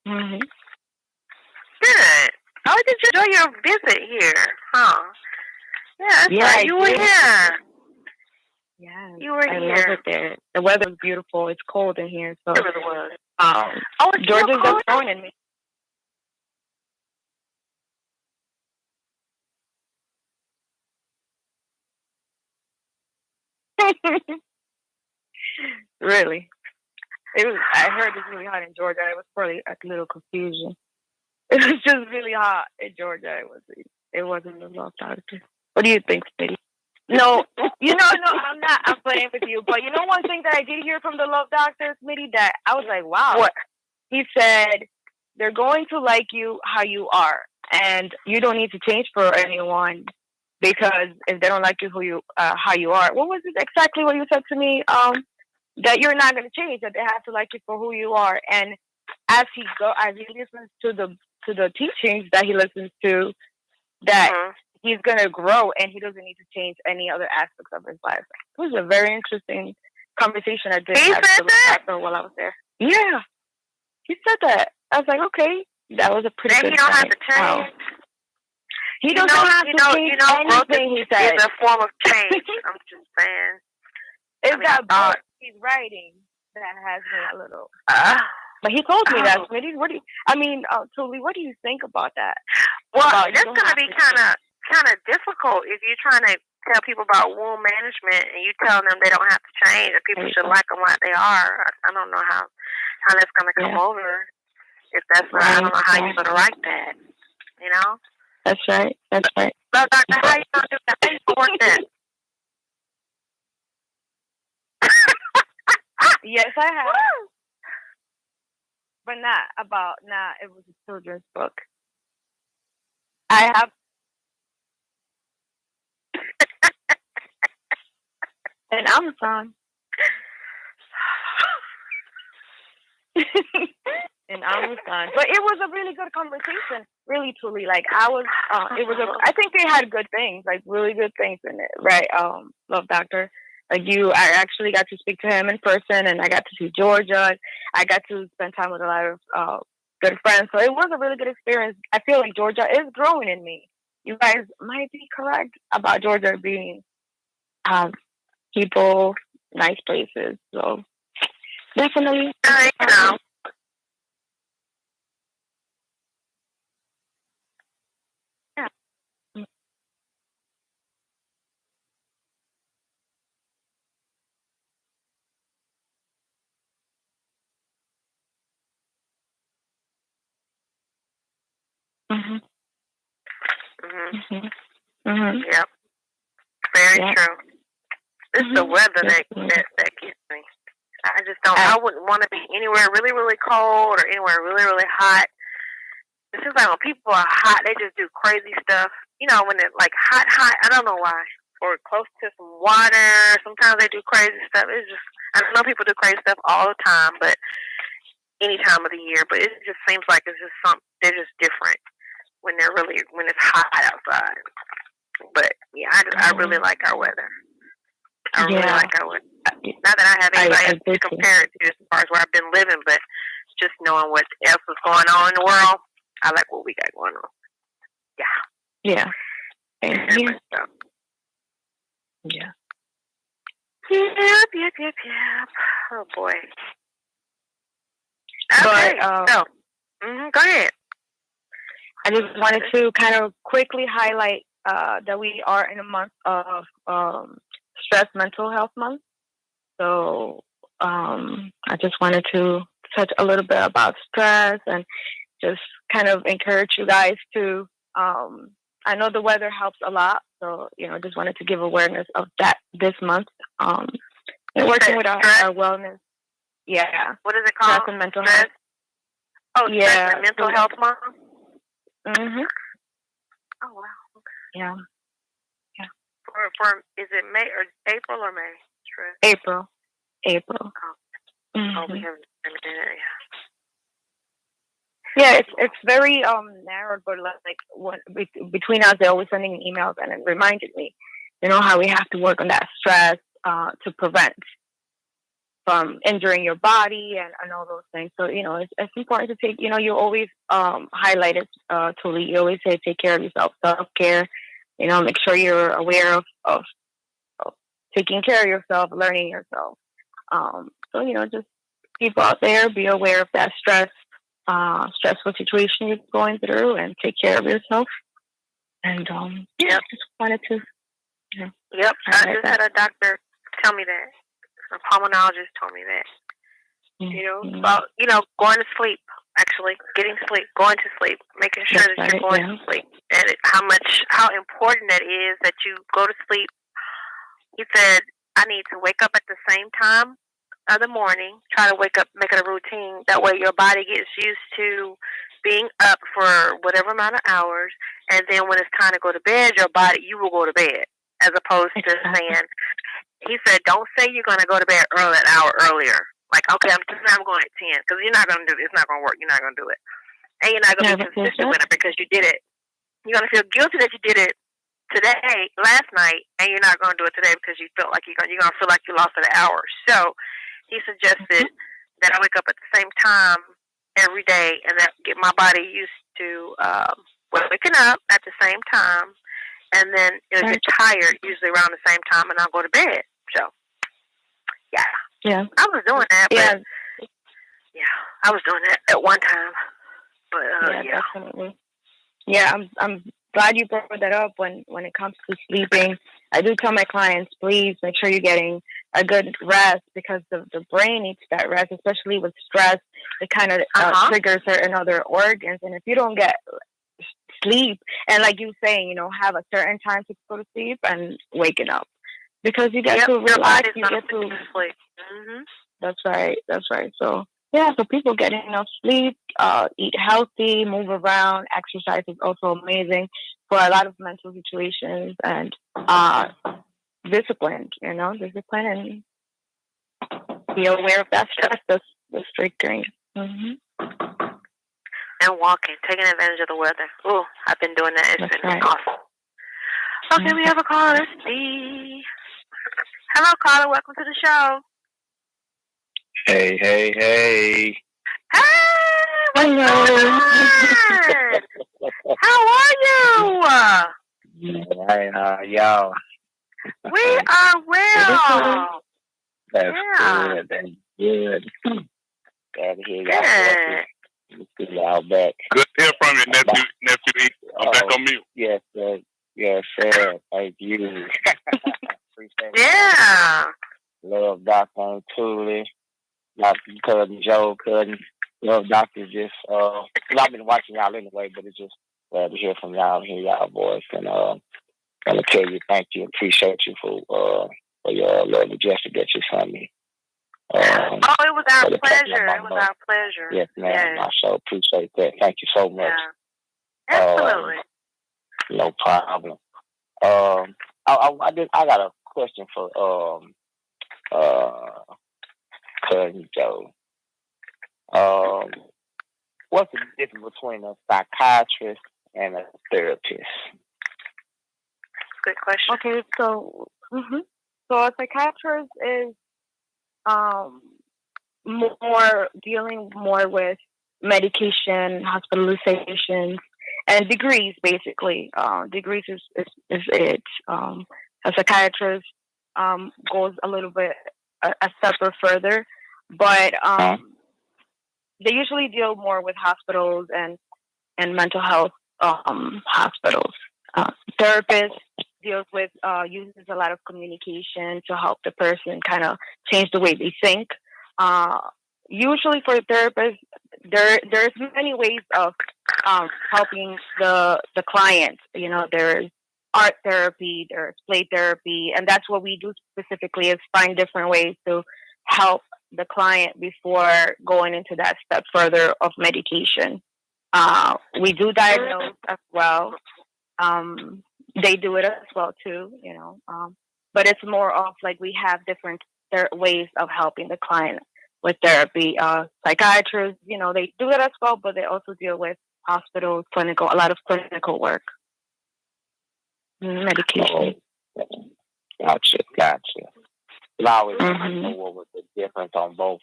Mhm. Good. How did you enjoy your visit here? Huh? Yeah, that's Yeah, right. I You were did. here. Yes, You were I love here. it there. The weather's beautiful. It's cold in here, so It really was. um, Oh, it's still Georgia's just cold. growing in me. Really, it was. I heard it's really hot in Georgia. It was probably a little confusion. It was just really hot in Georgia. It was. It wasn't a love doctor. What do you think, Smitty? No, no, I'm not. I'm playing with you. But one thing that I did hear from the love doctor, Smitty, that I was like, wow. What? He said they're going to like you how you are, and you don't need to change for anyone because if they don't like you how you are, what was it exactly what you said to me? That you're not going to change, that they have to like you for who you are, and as he listens to the teachings that he listens to, that Mm-hmm. he's going to grow and he doesn't need to change any other aspects of his life. It was a very interesting conversation I did He have said that? while I was there. Yeah, he said that. I was like, okay, that was a pretty That good he don't have sign. to change. He doesn't have to change Growth anything, he said. is a form of change. I'm just saying. It's that book he's writing that has me a little. But he told me that, Smitty. Tuli, what do you think about that? Well, that's going to be kind of difficult if you're trying to tell people about womb management and you tell them they don't have to change and people should like them like they are. I don't know how that's going to come over. If that's not, I don't know how you're going to write that. You know? That's right. That's right. So, Doctor, how you going to do that? How you going to work that? Yes, I have. But it was a children's book. I have. An Amazon. An Amazon. But it was a really good conversation. Really, truly. Like, I think they had good things, like really good things in it, right? Love Doctor. I actually got to speak to him in person, and I got to see Georgia. I got to spend time with a lot of good friends. So it was a really good experience. I feel like Georgia is growing in me. You guys might be correct about Georgia being people, nice places. So definitely. Yeah. Mhm. Mhm. Mhm. Yep. Very true. It's the weather that gets me. I just don't. I wouldn't want to be anywhere really, really cold or anywhere really, really hot. It seems like when people are hot, they just do crazy stuff. When it's like hot, I don't know why. Or close to some water. Sometimes they do crazy stuff. It's just, I know people do crazy stuff all the time, but any time of the year. But it just seems like it's just they're just different when it's hot outside. But yeah, I really like our weather. I really like our weather. Not that I have anybody to compare it to as far as where I've been living, but just knowing what else is going on in the world, I like what we got going on. Yeah. Yeah. Yeah. Yep. Oh boy. Okay. But, go ahead. I just wanted to kind of quickly highlight that we are in a month of Stress Mental Health Month. So I just wanted to touch a little bit about stress and just kind of encourage you guys to, I know the weather helps a lot. So, just wanted to give awareness of that this month. And working with our wellness. Yeah. What is it called? Stress and mental health. Oh, Stress and Mental Health Month? Mhm. Oh, wow. Okay. Yeah. For is it May or April or May? Stress? April. Oh. Mm-hmm. Oh, we haven't done it, yeah, it's very narrowed, but between us, they're always sending emails, and it reminded me, how we have to work on that stress to prevent. from injuring your body and all those things. So, it's important to take, you always highlight it, Tuli. You always say take care of yourself, self-care, make sure you're aware of taking care of yourself, learning yourself. So, just people out there, be aware of that stressful situation you're going through and take care of yourself. And, just wanted to, Yep. I just had a doctor tell me that. A pulmonologist told me that. About, going to sleep, actually, getting sleep, going to sleep, making sure that you're going to sleep. And how important that is that you go to sleep. He said, I need to wake up at the same time of the morning, try to wake up, make it a routine. That way your body gets used to being up for whatever amount of hours. And then when it's time to go to bed, you will go to bed. As opposed to saying, he said, don't say you're going to go to bed an hour earlier. Like, okay, I'm going at 10, because you're not going to do it. It's not going to work. You're not going to do it. And you're not going to be consistent with it because you did it. You're going to feel guilty that you did it last night, and you're not going to do it today because you felt like you're going to feel like you lost an hour. So he suggested that I wake up at the same time every day and that get my body used to waking up at the same time. And then it'll get tired usually around the same time, and I'll go to bed. So, yeah, I was doing that. But, I was doing that at one time. But definitely. Yeah, I'm glad you brought that up. When it comes to sleeping, I do tell my clients, please make sure you're getting a good rest, because the brain needs that rest, especially with stress. It kind of triggers certain other organs, and if you don't get sleep, and like you saying, have a certain time to go to sleep and waking up, because you get to relax, you get to sleep. That's right. So people get enough sleep, eat healthy, move around. Exercise is also amazing for a lot of mental situations, and discipline and be aware of that stress that's triggering. And walking, taking advantage of the weather. Oh, I've been doing that. It's been awesome. Okay, we have a caller. Let's see. Hello, caller. Welcome to the show. Hey. Hey, what's going on? How are you? Hey, y'all. We are well. That's good. That's good. Glad to hear y'all. Good. See y'all back. Good to hear from you, nephew E. I'm back on mute. Yes, sir. Yes, sir. Thank you. Appreciate it. Love Dr. Antuli, Dr. Cousin Joe, love Dr. Just, I've been watching y'all anyway, but it's just glad to hear from y'all and hear y'all voice. And gonna tell you thank you, appreciate you for your love gesture that you sent me. It was our pleasure. It was our pleasure. Yes, ma'am. I so appreciate that. Thank you so much. Yeah. Absolutely. No problem. I got a question for Cousin Joe. What's the difference between a psychiatrist and a therapist? Good question. Okay, so a psychiatrist is dealing more with medication, hospitalizations, and degrees. Basically, degrees is it. A psychiatrist goes a little bit a step further, but they usually deal more with hospitals and mental health hospitals. Therapists deals with uses a lot of communication to help the person kind of change the way they think. Usually for therapists, there's many ways of helping the client. There's art therapy, there's play therapy, and that's what we do specifically, is find different ways to help the client before going into that step further of medication. We do diagnose as well. They do it as well too, but it's more of like we have different ways of helping the client with therapy. Psychiatrists, they do it as well, but they also deal with hospitals, a lot of clinical work, medication. Gotcha. I always Mhm. know what was the difference on both,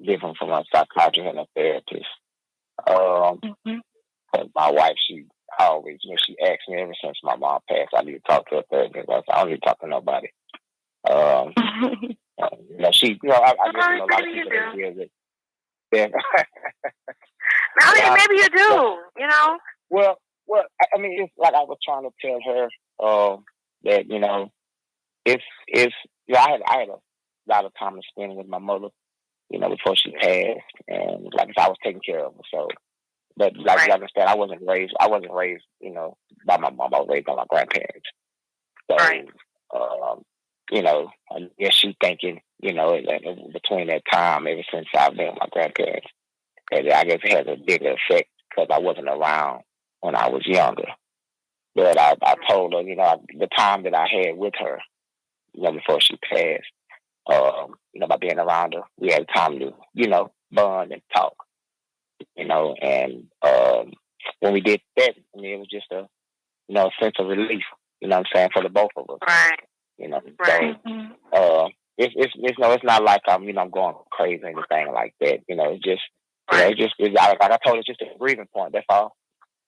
different from a psychiatrist and a therapist. Um, Mhm. 'Cause my wife, she always, she asked me ever since my mom passed, I need to talk to a therapist. I said, I don't need to talk to nobody. Um, she, I guess, a lot of people that deal with them. I mean, Yeah. maybe you do, Well, I mean, it's like I was trying to tell her, that, it's, I had a lot of time to spend with my mother, before she passed, and like I was taking care of her. So, but like you understand, I wasn't raised, by my mom. I was raised by my grandparents. So, Right. I guess she thinking, between that time, ever since I've been with my grandparents, and I guess it has a bigger effect because I wasn't around when I was younger. But I told her, the time that I had with her, before she passed, by being around her, we had time to, bond and talk, and when we did that, I mean, it was just a sense of relief, what I'm saying, for the both of us, Right. Right. So, it's not like I'm going crazy or anything like that, it's just, Right. like I told her, it's just a breathing point, that's all,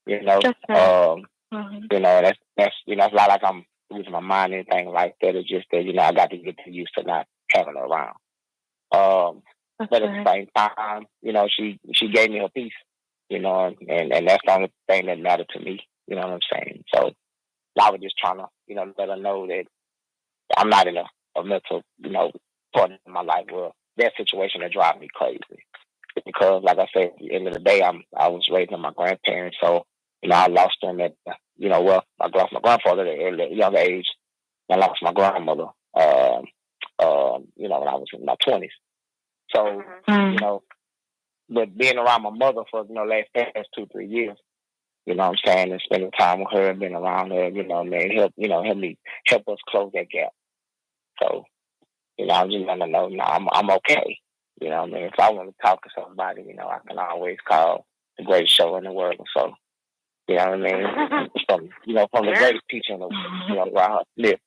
That's right. that's, it's not like I'm losing my mind or anything like that. It's just that, I got to get used to not having her around. But at the same time, she gave me her peace, and that's the only thing that mattered to me, you know what I'm saying? So I was just trying to, let her know that I'm not in a mental, part of my life where that situation that drives me crazy. Because like I said, at the end of the day, I was raised by my grandparents, so I lost them at I lost my grandfather at a young age. I lost my grandmother, when I was in my 20s. So but being around my mother for past 2-3 years, what I'm saying, and spending time with her and being around her, man, help us close that gap. So I'm just letting her know, I'm okay. I mean, if I want to talk to somebody, I can always call the greatest show in the world. So, you know what I mean? From the greatest teacher in the world, around her lip.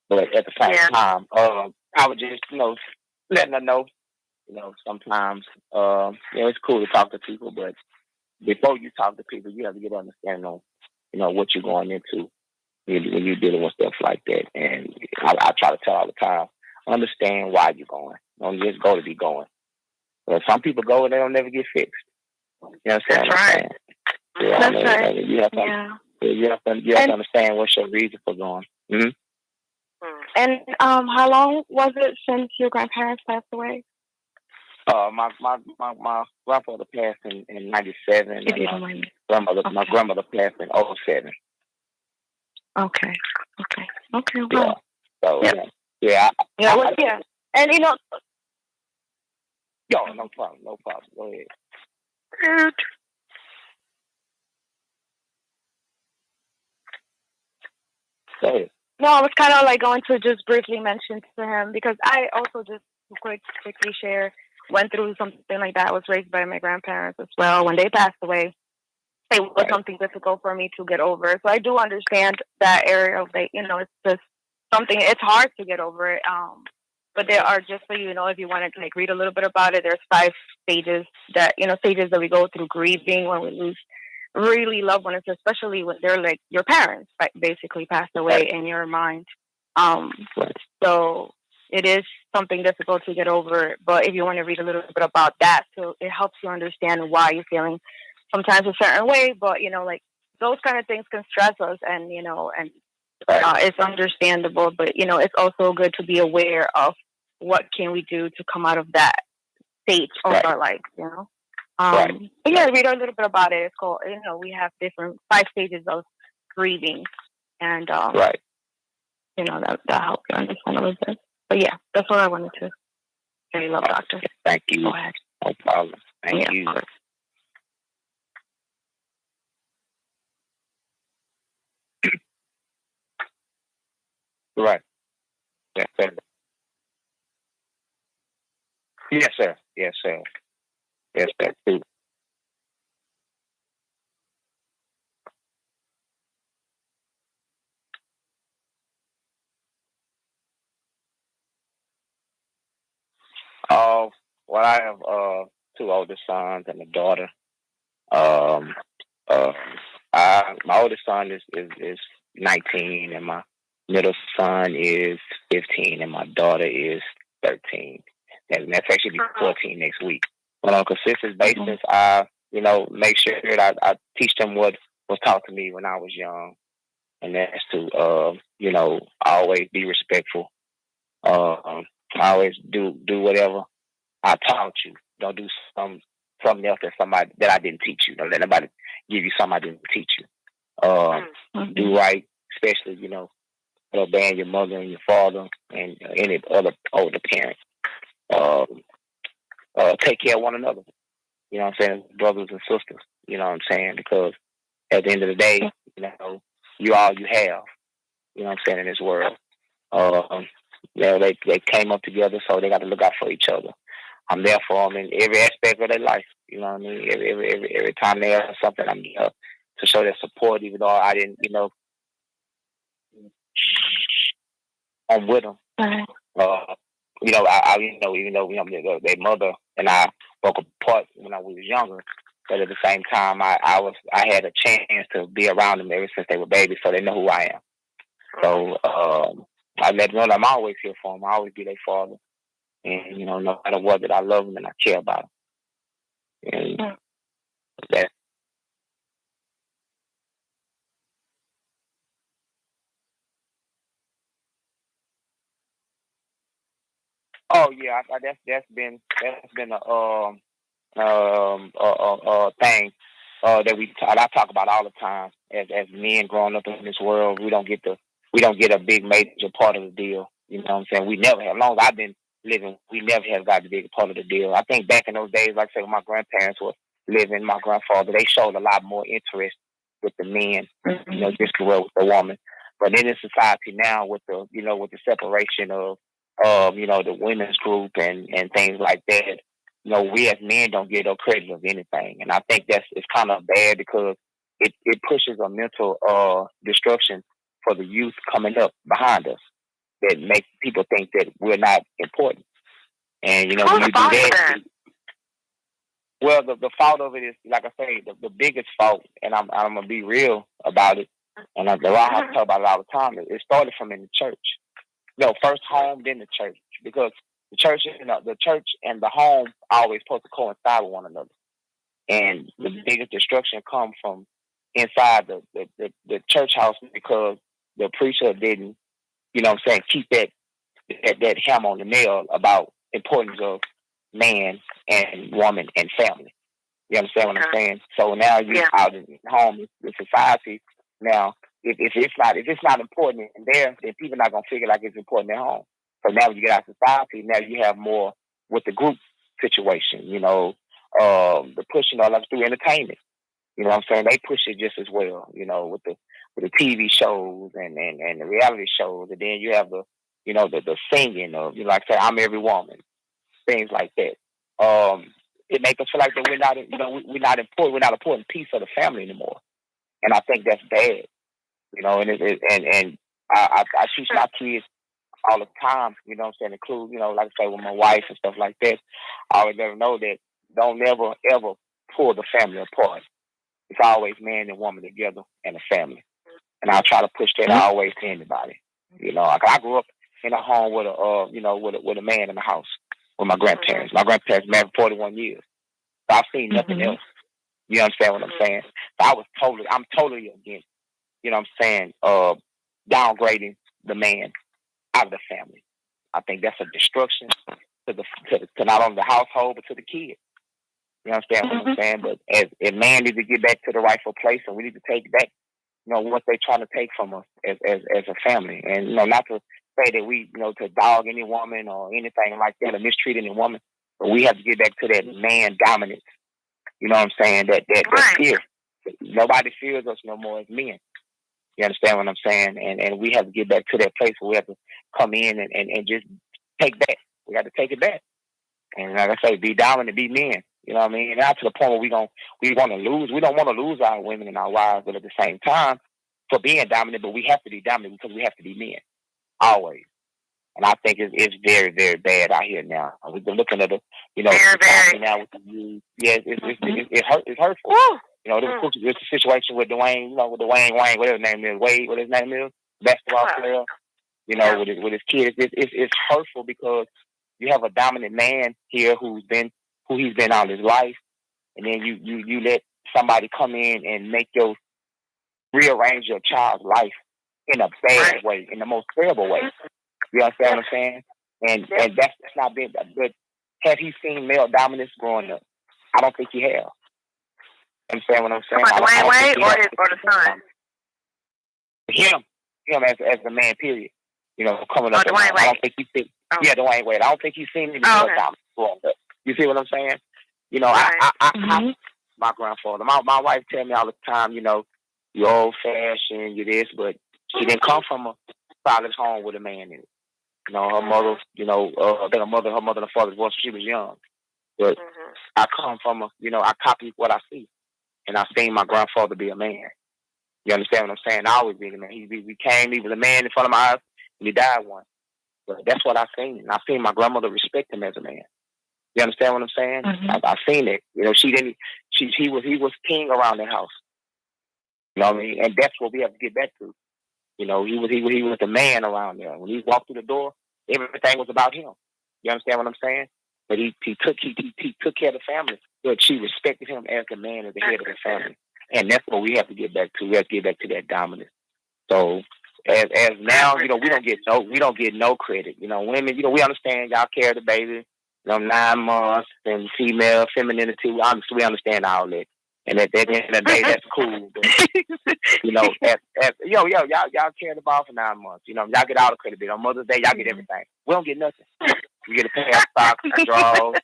But at the same time, I would just, letting her know, sometimes, it's cool to talk to people, but before you talk to people, you have to get an understanding on, what you're going into when you're dealing with stuff like that. And I try to tell all the time, understand why you're going. Don't just go to be going. But some people go and they don't never get fixed. You know what I'm saying? That's right. Yeah, That's right. You have to understand what's your reason for going. Mm-hmm. And how long was it since your grandparents passed away? My grandfather passed in 97. If you don't mind. My grandmother passed in 07. Okay. Wow. Yeah. So yeah. And no problem. Go ahead. Go ahead. No, I was kind of like going to just briefly mention to him because I also just quickly share went through something like that. I was raised by my grandparents as well. When they passed away, it was something difficult for me to get over. So I do understand that area of it's just something. It's hard to get over it. But there are, just so you know, if you want to like read a little bit about it, there's 5 stages that we go through grieving when we lose really loved ones, especially when they're like your parents, basically passed away in your mind. So it is something difficult to get over. But if you want to read a little bit about that, so it helps you understand why you're feeling sometimes a certain way. But like those kind of things can stress us, and it's understandable. But it's also good to be aware of what can we do to come out of that stage of our life. But read a little bit about it. It's called, we have different 5 stages of grieving, and that helps you understand a little bit. But yeah, that's what I wanted to say. Love, doctor. Thank you. Go ahead. No problem. Thank you. Right. Yes, sir. Yes, sir. Yes, sir. Yes, sir. Too. Well, I have two older sons and a daughter. Um, uh, my oldest son is 19, and my middle son is 15, and my daughter is 13. And that's actually 14 next week. But on a consistent basis, I make sure that I teach them what was taught to me when I was young, and that's to always be respectful. Always do whatever I taught you. Don't do something else that I didn't teach you. Don't let nobody give you something I didn't teach you. Do right, especially obeying your mother and your father and any other older parent. Take care of one another. You know what I'm saying, brothers and sisters. You know what I'm saying, because at the end of the day, you all you have. You know what I'm saying, in this world. They came up together, so they got to look out for each other. I'm there for them in every aspect of their life. You know what I mean? Every time they have something, I'm there to show their support, even though I didn't, I'm with them. I even though their mother and I broke apart when I was younger, but at the same time, I had a chance to be around them ever since they were babies, so they know who I am. So I let them know that I'm always here for them. I always be their father, and no matter what, that I love them and I care about them. And that. Oh yeah, that's been a thing that I talk about all the time. As men growing up in this world, we don't get a big major part of the deal. You know what I'm saying? We never have. As long as I've been living, we never have got the big part of the deal. I think back in those days, like I said, when my grandparents were living, my grandfather, they showed a lot more interest with the men, just as well with the woman. But in this society now, with the separation of the women's group and things like that, we as men don't get no credit of anything. And I think it's kind of bad because it pushes a mental destruction for the youth coming up behind us that makes people think that we're not important. And, when you do that, well, the fault of it is, like I say, the biggest fault, and I'm going to be real about it, and I have to talk about it all the time, it started from in the church. First home, then the church, because the church and the home are always supposed to coincide with one another. And the biggest destruction comes from inside the church house because the preacher didn't, keep that hammer on the nail about importance of man and woman and family. You understand what I'm saying? So now you're out in home, in society. Now, if it's not important in there, then people are not gonna figure like it's important at home. So now when you get out of society, now you have more with the group situation. The pushing all up through entertainment. You know what I'm saying? They push it just as well. With the TV shows and the reality shows, and then you have the singing of like I say, I'm Every Woman, things like that. It makes us feel like that we're not we're not important. We're not an important piece of the family anymore, and I think that's bad. And I teach my kids all the time. You know what I'm saying? Include like I say with my wife and stuff like that. I always let them know that don't never ever pull the family apart. It's always man and woman together and a family. And I try to push that always to anybody. I grew up in a home with with a man in the house with my grandparents. My grandparents married for 41 years. So I've seen nothing else. You understand what I'm saying? So I'm totally against, what I'm saying, downgrading the man out of the family. I think that's a destruction to not only the household but to the kids. You understand what I'm saying? But as man needs to get back to the rightful place, and we need to take back, what they're trying to take from us as a family, and not to say that we, to dog any woman or anything like that or mistreat any woman, but we have to get back to that man dominance. You know what I'm saying? That fear. Nobody fears us no more as men. You understand what I'm saying? And we have to get back to that place where we have to come in and just take back. We got to take it back. And like I say, be dominant, be men. You know what I mean? Not to the point where we want to lose. We don't want to lose our women and our wives, but at the same time, for being dominant, but we have to be dominant because we have to be men. Always. And I think it's very, very bad out here now. We've been looking at the, very. now with the youth. Yeah, it's hurtful. Woo. There's a situation with Dwayne, with Dwayne Wayne, whatever his name is, Wade, what his name is, basketball player. With his kids, it's hurtful because you have a dominant man here who he's been all his life, and then you let somebody come in and rearrange your child's life in a bad way, in the most terrible way. You understand what I'm saying? And that's not been good. Have he seen male dominance growing up? I don't think he has. You understand what I'm saying? Dwayne Wade or the son? Him as a man, period. Coming up. Dwayne Wade. I don't think he's seen. Yeah, Dwayne Wade. I don't think he's seen any male dominance growing up. You see what I'm saying? I my grandfather. My wife tell me all the time, you're old fashioned, you this, but she didn't come from a solid home with a man in it. Her mother, I think her mother and her father divorced when she was young. But I come from I copy what I see. And I seen my grandfather be a man. You understand what I'm saying? I always been a man. He was a man in front of my eyes, and he died once. But that's what I seen. I seen my grandmother respect him as a man. You understand what I'm saying? I seen it. He was king around the house. You know what I mean? And that's what we have to get back to. He was the man around there. When he walked through the door, everything was about him. You understand what I'm saying? But he took care of the family. But she respected him as the man, as the head of the family. And that's what we have to get back to. We have to get back to that dominance. So as now, we don't get no credit. Women, we understand y'all carry the baby, 9 months, and female femininity. We understand all that. And at the end of the day, that's cool. But, y'all carry the ball for 9 months. Y'all get all the credit. On Mother's Day, y'all get everything. We don't get nothing. We get a pair of socks, drawers,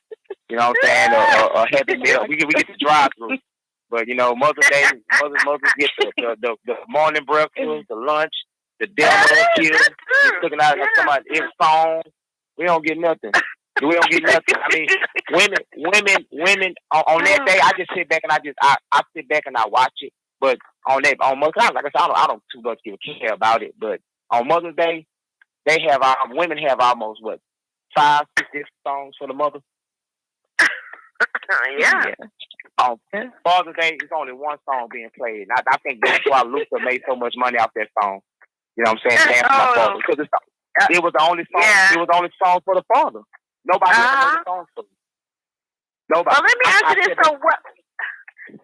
you know what I'm saying, or a Happy Meal. We get the drive-through. But, Mother's Day, mothers get the morning breakfast, the lunch, the dinner, kids, cooking out somebody's song. We don't get nothing. We don't get nothing. I mean, women on that day, I just sit back and I sit back and I watch it. But on Mother's Day, like I said, I don't too much care about it. But on Mother's Day, women have almost 5, 6 different songs for the mother. Yeah. On Father's Day, it's only one song being played. And I think that's why Luther made so much money off that song. You know what I'm saying? Dance for my father. Because it was the only song. Yeah. It was the only song for the father. Nobody else made a song for him. Nobody. Well, let me ask you this.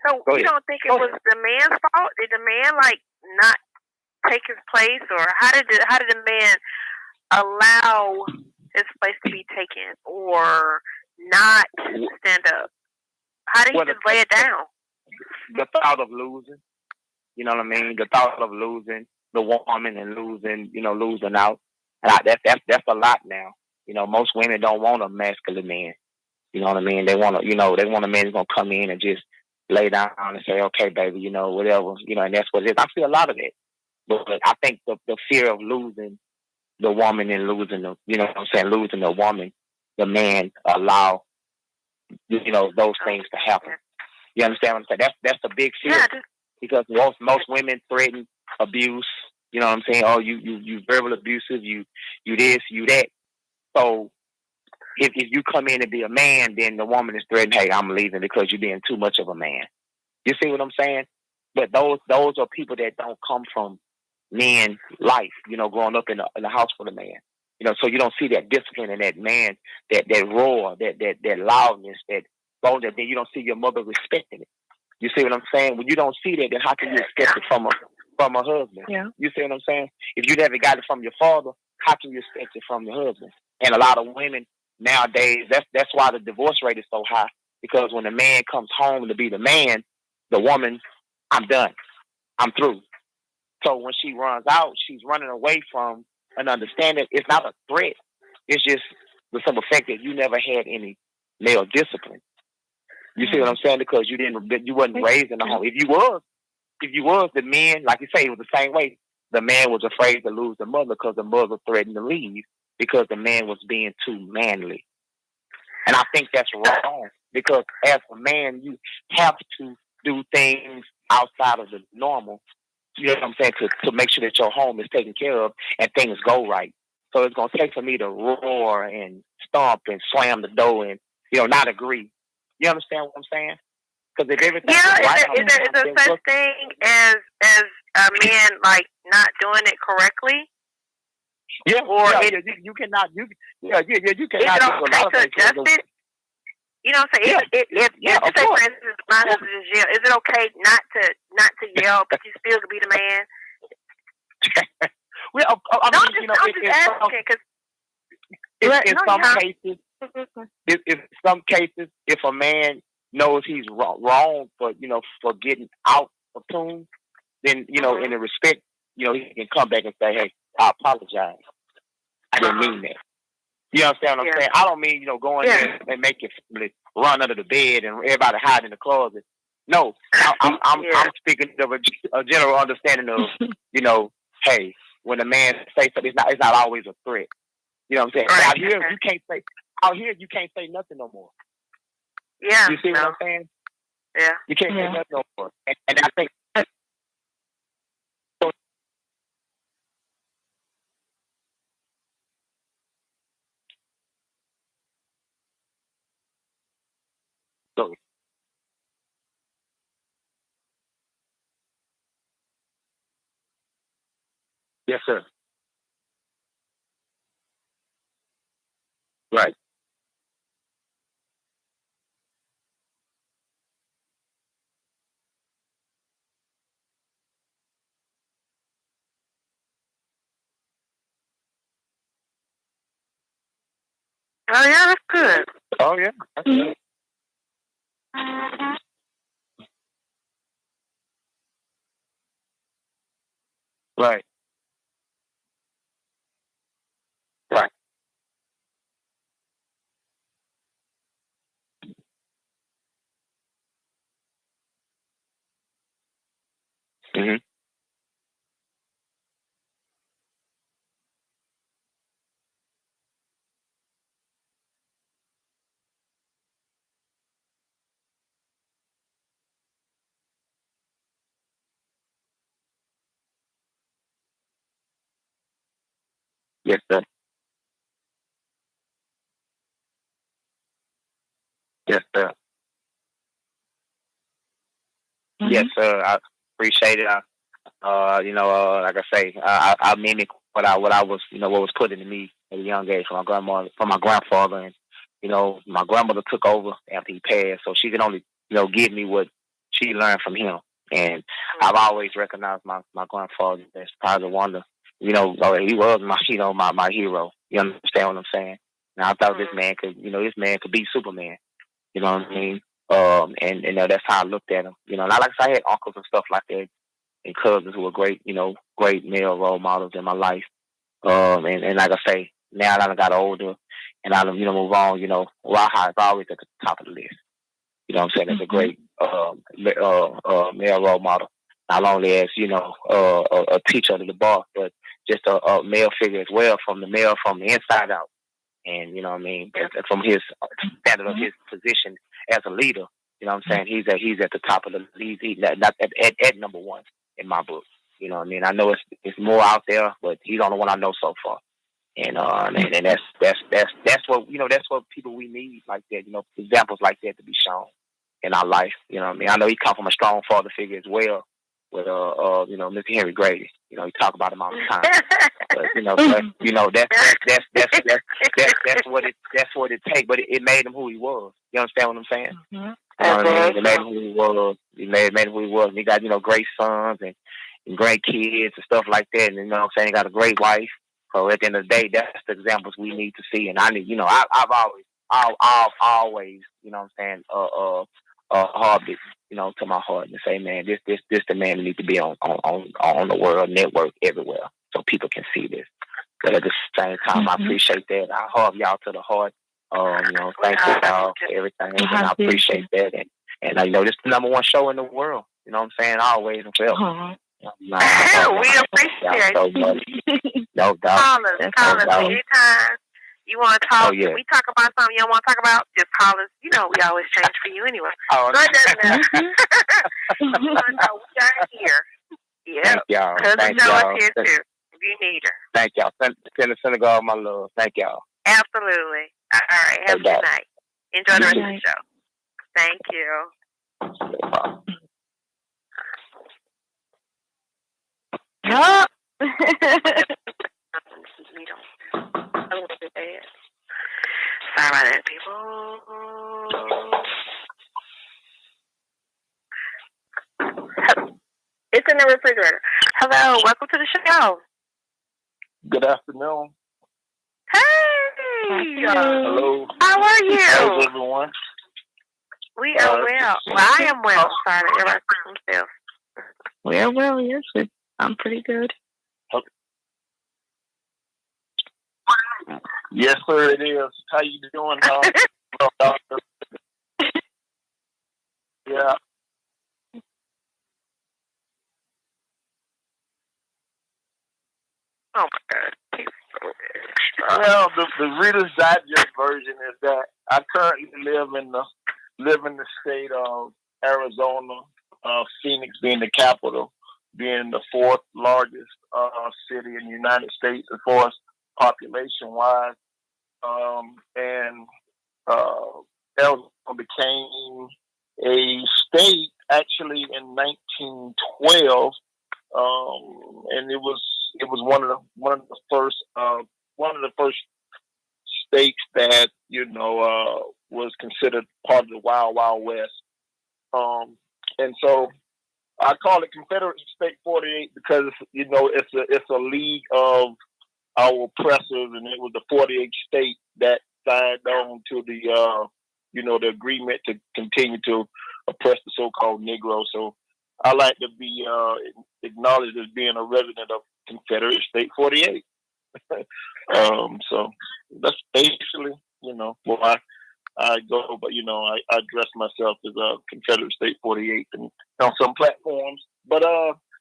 So you don't think it was the man's fault? Did the man not take his place, or how did the man allow his place to be taken, or not stand up? How did he just lay it down? The thought of losing. You know what I mean? The thought of losing the woman and losing out. And that's a lot now. Most women don't want a masculine man. You know what I mean? They want a man who's gonna come in and just lay down and say, okay, baby, whatever, and that's what it is. I see a lot of that. But I think the fear of losing the woman and losing losing the woman, the man allow, those things to happen. You understand what I'm saying? That's a big fear. Yeah. Because most women threaten abuse. You know what I'm saying? Oh, you verbal abusive, you this, you that. So if you come in and be a man, then the woman is threatening, hey, I'm leaving because you're being too much of a man. You see what I'm saying? But those are people that don't come from men life, growing up in a house full of man. So you don't see that discipline in that man, that roar, that loudness, that boldness. Then you don't see your mother respecting it. You see what I'm saying? When you don't see that, then how can you expect it from a husband? Yeah. You see what I'm saying? If you never got it from your father, how can you expect it from your husband? And a lot of women nowadays, that's why the divorce rate is so high. Because when the man comes home to be the man, the woman, I'm done. I'm through. So when she runs out, she's running away from an understanding. It's not a threat. It's just the simple fact that you never had any male discipline. You see what I'm saying? Because you wasn't raised in the home. If you was, the men, like you say, it was the same way. The man was afraid to lose the mother because the mother threatened to leave because the man was being too manly. And I think that's wrong because as a man, you have to do things outside of the normal. You know what I'm saying? To make sure that your home is taken care of and things go right. So it's gonna take for me to roar and stomp and slam the door and not agree. You understand what I'm saying? Because if everything is right, there such thing as a man like not doing it correctly? Yeah, or you cannot. You cannot. Is it okay to adjust it? You know what I'm saying? If say for instance my husband is yell, is it okay not to yell, but you still could be the man? Well, I mean, I'm just asking because in some cases, if a man knows he's wrong for getting out of tune, then in the respect, he can come back and say, "Hey, I apologize. I didn't mean that." You understand what I'm saying? I don't mean going there and make your family run under the bed and everybody hide in the closet. No, I'm speaking of a general understanding of hey, when a man says something, it's not always a threat. You know what I'm saying? Right. Out here you can't say nothing no more. Yeah. You see what I'm saying? Yeah. You can't say nothing no more. And I think so. Yes, sir. Right. Oh yeah, that's good. Oh yeah. That's good. Right. Right. Mhm. Yes, sir. Yes, sir. Mm-hmm. Yes, sir. I appreciate it. Like I say, I mimic what I was, what was put into me at a young age from my grandfather, and my grandmother took over after he passed, so she could only, give me what she learned from him, and I've always recognized my grandfather as probably one of he was my hero. You understand what I'm saying? And I thought this man could be Superman. You know what I mean? And that's how I looked at him. Not like I had uncles and stuff like that and cousins who were great, great male role models in my life. And like I say, now that I got older and I move on, Raha is always at the top of the list. You know what I'm saying? That's a great male role model. Not only as, a teacher of the bar, but just a male figure as well, from the inside out. And, from his standard of his position as a leader, I'm saying? He's at the top of the league, not at number one in my book. You know what I mean? I know it's more out there, but he's the only one I know so far. And that's what people we need like that, examples like that to be shown in our life. You know what I mean? I know he come from a strong father figure as well with Mr. Henry Grady. He talk about him all the time. But that's what it takes. But it made him who he was. You understand what I'm saying? Mm-hmm. You know what I mean? It made him who he was. He made who he was. And he got great sons and great kids and stuff like that. And what I'm saying, he got a great wife. So at the end of the day, that's the examples we need to see. And I need, I've always, what I'm saying, harbored it, to my heart and say, man, this the man that needs to be on the world network everywhere, so people can see this. But at the same time, I appreciate that. I hug y'all to the heart. Thank you y'all for everything, and I appreciate that. And this is the number one show in the world. You know what I'm saying? Always and forever. We appreciate so much. No doubt. Call us anytime you want to talk. If we talk about something you don't want to talk about, just call us. We always change for you anyway. So it doesn't matter. We are here. Yeah. Thank y'all. Cousin Joe is here too. You need her. Thank y'all. Send the synagogue my love. Thank y'all. Absolutely. All right. Have a good night. Enjoy the rest of the show. Thank you. No. Sorry about that, people. It's in the refrigerator. Hello, welcome to the show. Good afternoon. Hey. Hello. How are you? How's everyone? We are well. Well, I am well. Sorry, everybody themselves. We are well, yes. I'm pretty good. Yes, sir, it is. How you doing, doctor? Yeah. Oh my God. Well, the Reader's Digest version is that I currently live in the state of Arizona, Phoenix being the capital, being the fourth largest city in the United States as far as population-wise. And Arizona became a state actually in 1912, and it was one of the first states that was considered part of the Wild Wild West. And so I call it Confederate State 48 because it's a league of our oppressors, and it was the 48th state that signed on to the the agreement to continue to oppress the so-called Negro. So I like to be acknowledged as being a resident of Confederate State 48. So that's basically why I go, but I address myself as a Confederate State 48 and on some platforms. But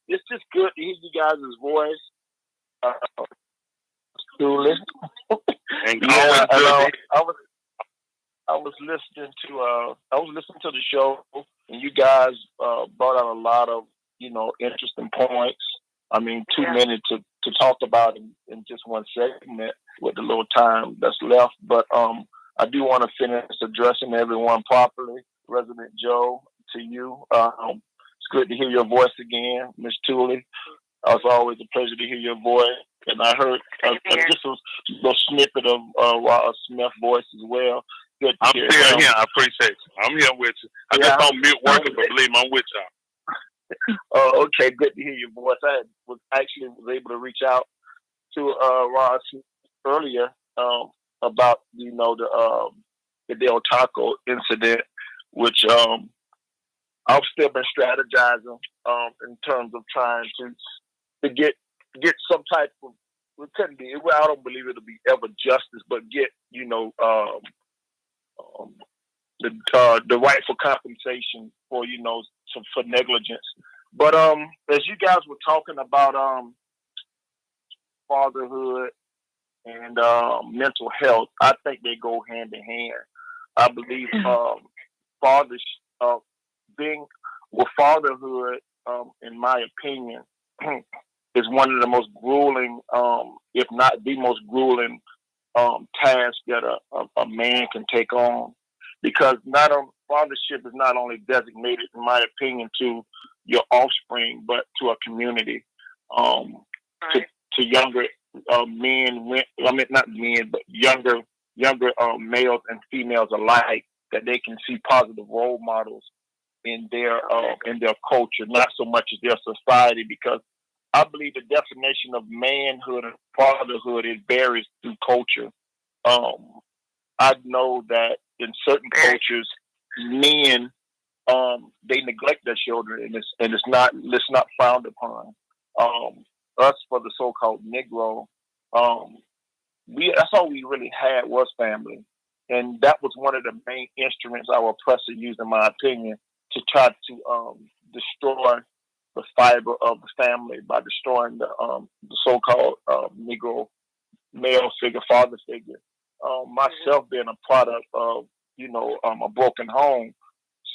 it's just good to hear you guys' voice. Truly. And yeah, I was listening to the show, and you guys brought out a lot of interesting points. I mean, too many to talk about in just one segment with the little time that's left. But I do want to finish addressing everyone properly. Resident Joe, to you, it's good to hear your voice again, Miss Tooley. It's always a pleasure to hear your voice. And I heard just a little snippet of Ross Smith's voice as well. Good to hear. I'm still here. I appreciate you. I'm here with you. I just don't mute working, but believe me, I'm with y'all. Okay, good to hear your voice. I was able to reach out to Ross earlier about the Del Taco incident, which I've still been strategizing in terms of trying to get some type of, it couldn't be, I don't believe it'll be ever justice, but get the rightful compensation for for negligence. But as you guys were talking about fatherhood and mental health, I think they go hand in hand. I believe fatherhood, in my opinion, is one of the most grueling, if not the most grueling, task that a man can take on, because fathership is not only designated, in my opinion, to your offspring, but to a community, to younger men. I mean, not men, but younger males and females alike, that they can see positive role models in their culture, not so much as their society, because I believe the definition of manhood and fatherhood, it varies through culture. I know that in certain cultures, men they neglect their children, and it's not frowned upon. Us, for the so-called Negro, that's all we really had was family, and that was one of the main instruments our oppressor used, in my opinion, to try to destroy the fiber of the family by destroying the so-called Negro male figure, father figure. Myself being a product of a broken home,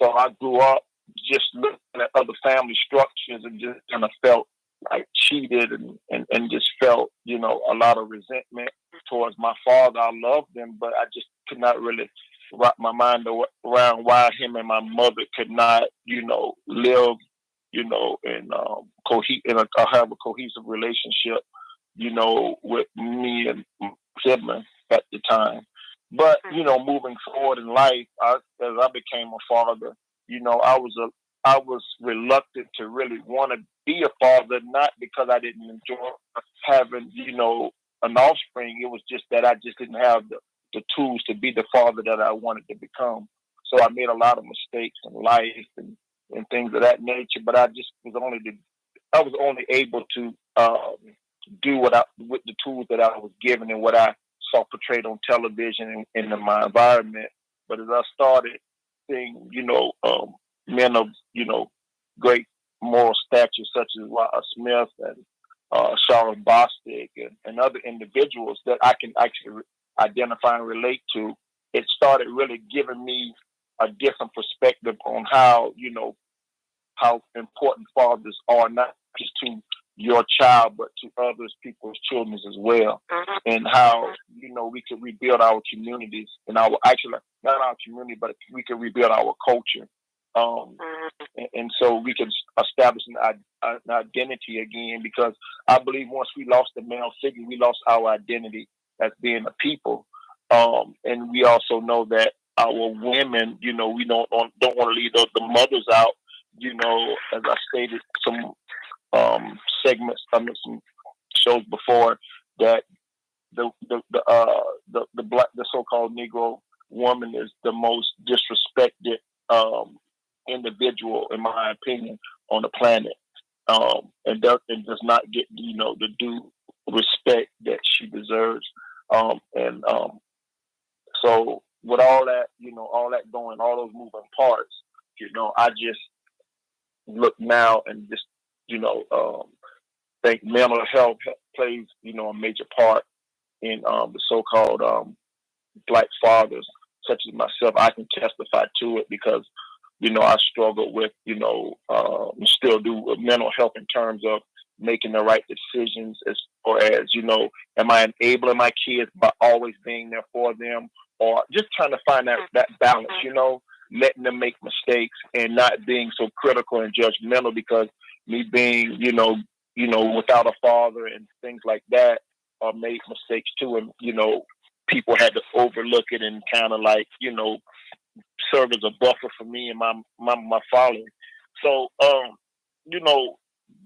so I grew up just looking at other family structures and just kind of felt like cheated and just felt, a lot of resentment towards my father. I loved him, but I just could not really wrap my mind around why him and my mother could not, live, and have a cohesive relationship, with me and my siblings at the time. But, moving forward in life, as I became a father, I was reluctant to really want to be a father, not because I didn't enjoy having, an offspring. It was just that I just didn't have the tools to be the father that I wanted to become. So I made a lot of mistakes in life and things of that nature. But I just was only able to do with the tools that I was given and what I saw portrayed on television and in my environment. But as I started seeing, men of, great moral stature such as Smith and Sharon Bostic and other individuals that I can actually identify and relate to, it started really giving me a different perspective on how important fathers are, not just to your child, but to others, people's children as well, and how, we could rebuild our communities and not our community, but we could rebuild our culture. And so we can establish an identity again, because I believe once we lost the male figure, we lost our identity as being a people. And we also know that our women, we don't want to leave the mothers out. As I stated some some shows before, that the so-called Negro woman is the most disrespected individual, in my opinion, on the planet, and does not get the due respect that she deserves. So with all that, all that going, all those moving parts, I just look now and just think mental health plays a major part in the so-called Black fathers such as myself. I can testify to it because I struggle with still do with mental health in terms of making the right decisions, as far as am I enabling my kids by always being there for them, or just trying to find that balance, letting them make mistakes and not being so critical and judgmental, because me being without a father and things like that, made mistakes too, and people had to overlook it and kind of like serve as a buffer for me and my following. So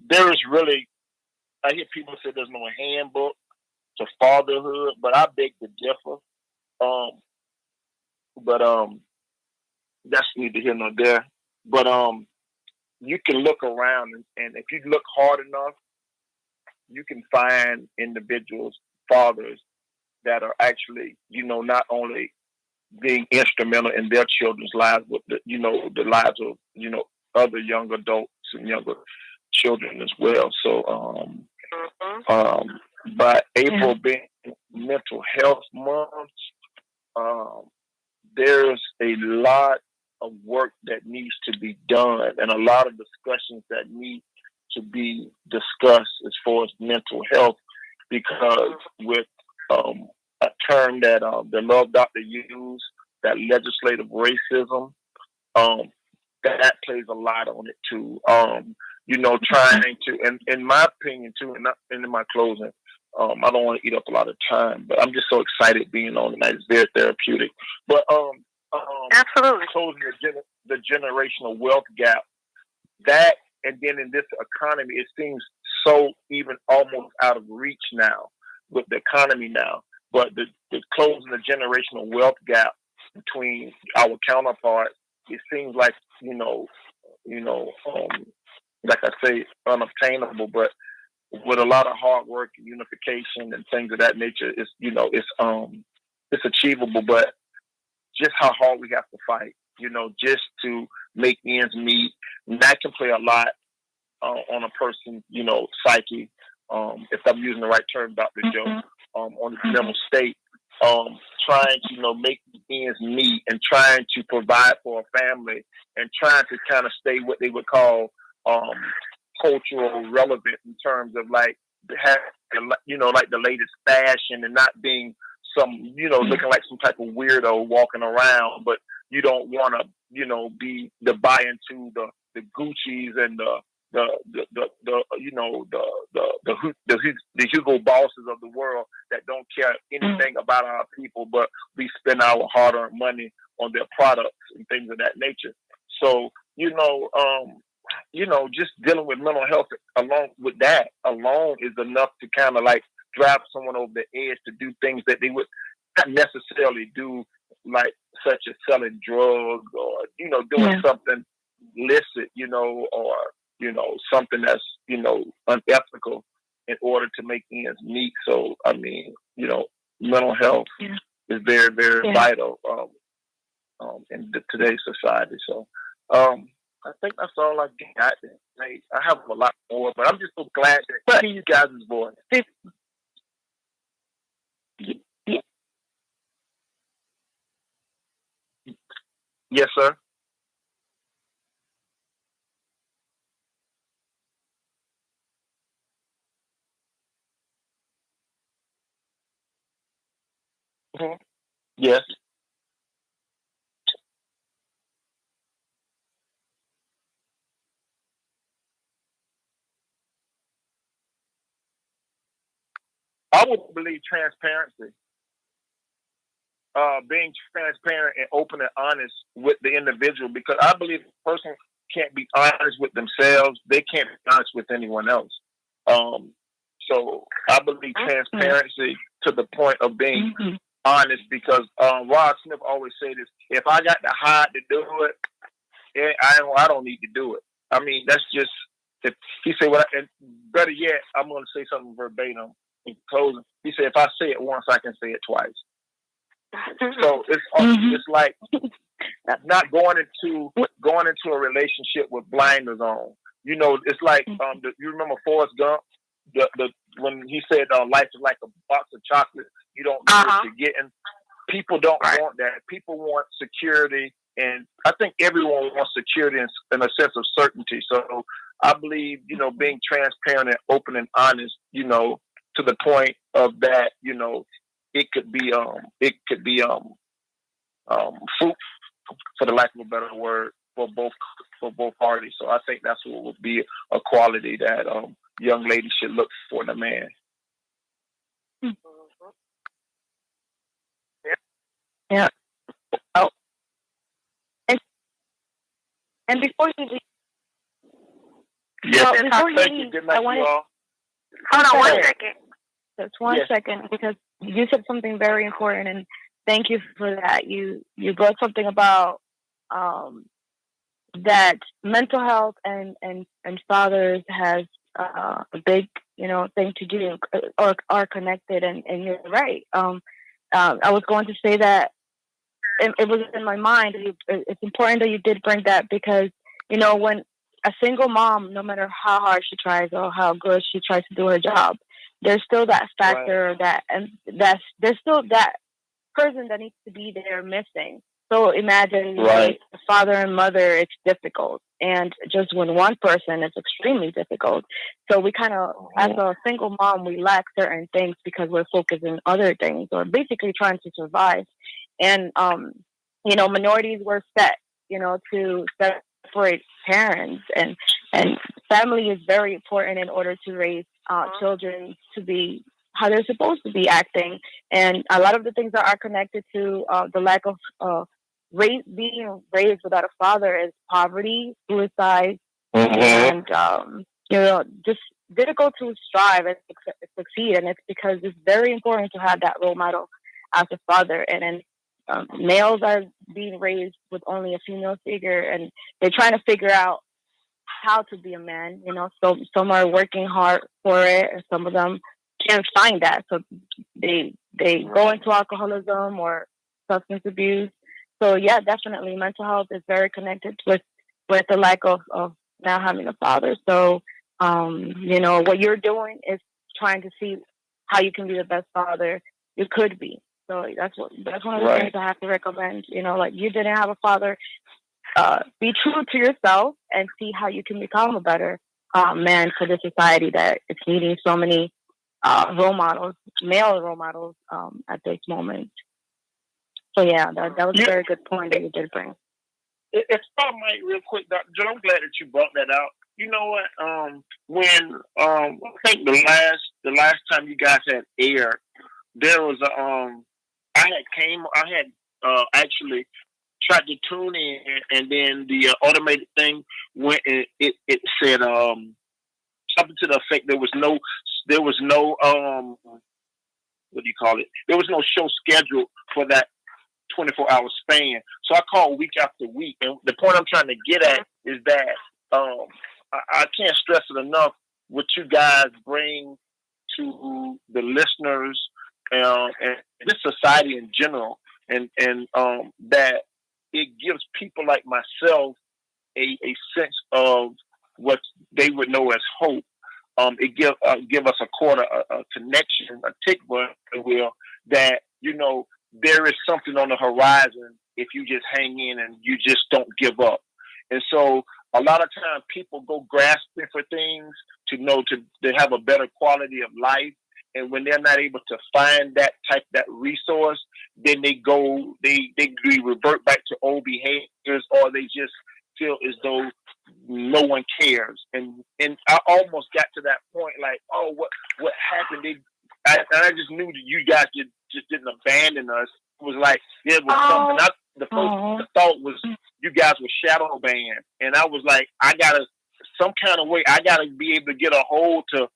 there is really, I hear people say there's no handbook to fatherhood, but I beg to differ. But that's neither here nor there. But you can look around, and if you look hard enough, you can find individuals, fathers, that are actually, not only being instrumental in their children's lives, but the lives of other young adults and younger children as well. So by April being Mental Health Month, there's a lot of work that needs to be done and a lot of discussions that need to be discussed as far as mental health, because with a term that the Love Doctor used, that legislative racism, that plays a lot on it too. Trying to, and in my opinion too, and in my closing, I don't want to eat up a lot of time, but I'm just so excited being on tonight. It's very therapeutic. But absolutely, closing the generational wealth gap, that, and then in this economy, it seems so even almost out of reach now with the economy now. But the closing the generational wealth gap between our counterparts, it seems like like I say, unobtainable. But with a lot of hard work and unification and things of that nature, it's achievable. But just how hard we have to fight, just to make ends meet, and that can play a lot on a person's, psyche. If I'm using the right term, Dr. Joe, on the mental state, trying to make ends meet and trying to provide for a family and trying to kind of stay what they would call cultural relevant in terms of like having, like the latest fashion and not being some, looking like some type of weirdo walking around, but you don't want to, be the buy into the Gucci's and the Hugo Bosses of the world that don't care anything about our people, but we spend our hard-earned money on their products and things of that nature. So, just dealing with mental health along with that alone is enough to kind of like drive someone over the edge to do things that they would not necessarily do, like such as selling drugs or, doing something illicit, or, something that's, unethical in order to make ends meet. So, I mean, mental health is very, very vital in today's society. So, I think that's all I got. I have a lot more, but I'm just so glad to hear you guys' voice. Yes, sir. Mm-hmm. Yes. I would believe transparency. Being transparent and open and honest with the individual, because I believe if a person can't be honest with themselves, they can't be honest with anyone else. So I believe transparency to the point of being honest, because Rod Smith always say this: if I got to hide to do it, I don't need to do it. I mean, that's just, if he said, well, and better yet, I'm going to say something verbatim in closing. He said, if I say it once, I can say it twice. So it's like not going into a relationship with blinders on. It's like you remember Forrest Gump, when he said life is like a box of chocolate. You don't know what you're getting. People don't want that. People want security, and I think everyone wants security and a sense of certainty. So I believe being transparent and open and honest, to the point of that, it could be fruit, for the lack of a better word, for both parties. So I think that's what would be a quality that young ladies should look for in a man. Yeah. Oh. And before you leave, I wanted. Hold on 1 second. Just one second, because you said something very important, and thank you for that. You brought something about that mental health and fathers has a big thing to do, or are connected, and you're right. I was going to say that it was in my mind. It's important that you did bring that, because when a single mom, no matter how hard she tries or how good she tries to do her job, there's still that factor there's still that person that needs to be there missing. So imagine the father and mother, it's difficult, and just when one person, it's extremely difficult. So we kind of, as a single mom, we lack certain things because we're focused on other things, or basically trying to survive. And minorities were set, to separate parents, and family is very important in order to raise children to be how they're supposed to be acting. And a lot of the things that are connected to the lack of being raised without a father is poverty, suicide, and just difficult to strive and succeed. And it's because it's very important to have that role model as a father. And then males are being raised with only a female figure, and they're trying to figure out how to be a man. So some are working hard for it, and some of them can't find that, so they go into alcoholism or substance abuse. So yeah, definitely mental health is very connected with the lack of now having a father. So what you're doing is trying to see how you can be the best father you could be. So that's one of the things I have to recommend. Like, you didn't have a father. Be true to yourself and see how you can become a better man for the society that it's needing so many role models, male role models, at this moment. So yeah, that was a very good point that you did bring. If I might, real quick, Dr. Joe, I'm glad that you brought that out. You know what? When I think the last time you guys had aired, there was I had actually tried to tune in, and then the automated thing went, and it said something to the effect there was no what do you call it? There was no show scheduled for that 24-hour span. So I called week after week, and the point I'm trying to get at is that I can't stress it enough what you guys bring to the listeners and this society in general, and that it gives people like myself a sense of what they would know as hope. It give us a connection, a tikva, if you will, that there is something on the horizon if you just hang in and you just don't give up. And so a lot of times people go grasping for things to have a better quality of life. And when they're not able to find that resource, then they revert back to old behaviors, or they just feel as though no one cares. And I almost got to that point, like, oh, what happened? I just knew that you guys just didn't abandon us. It was like there was something. The first thought was you guys were shadow banned, and I was like, I gotta be able to get a hold to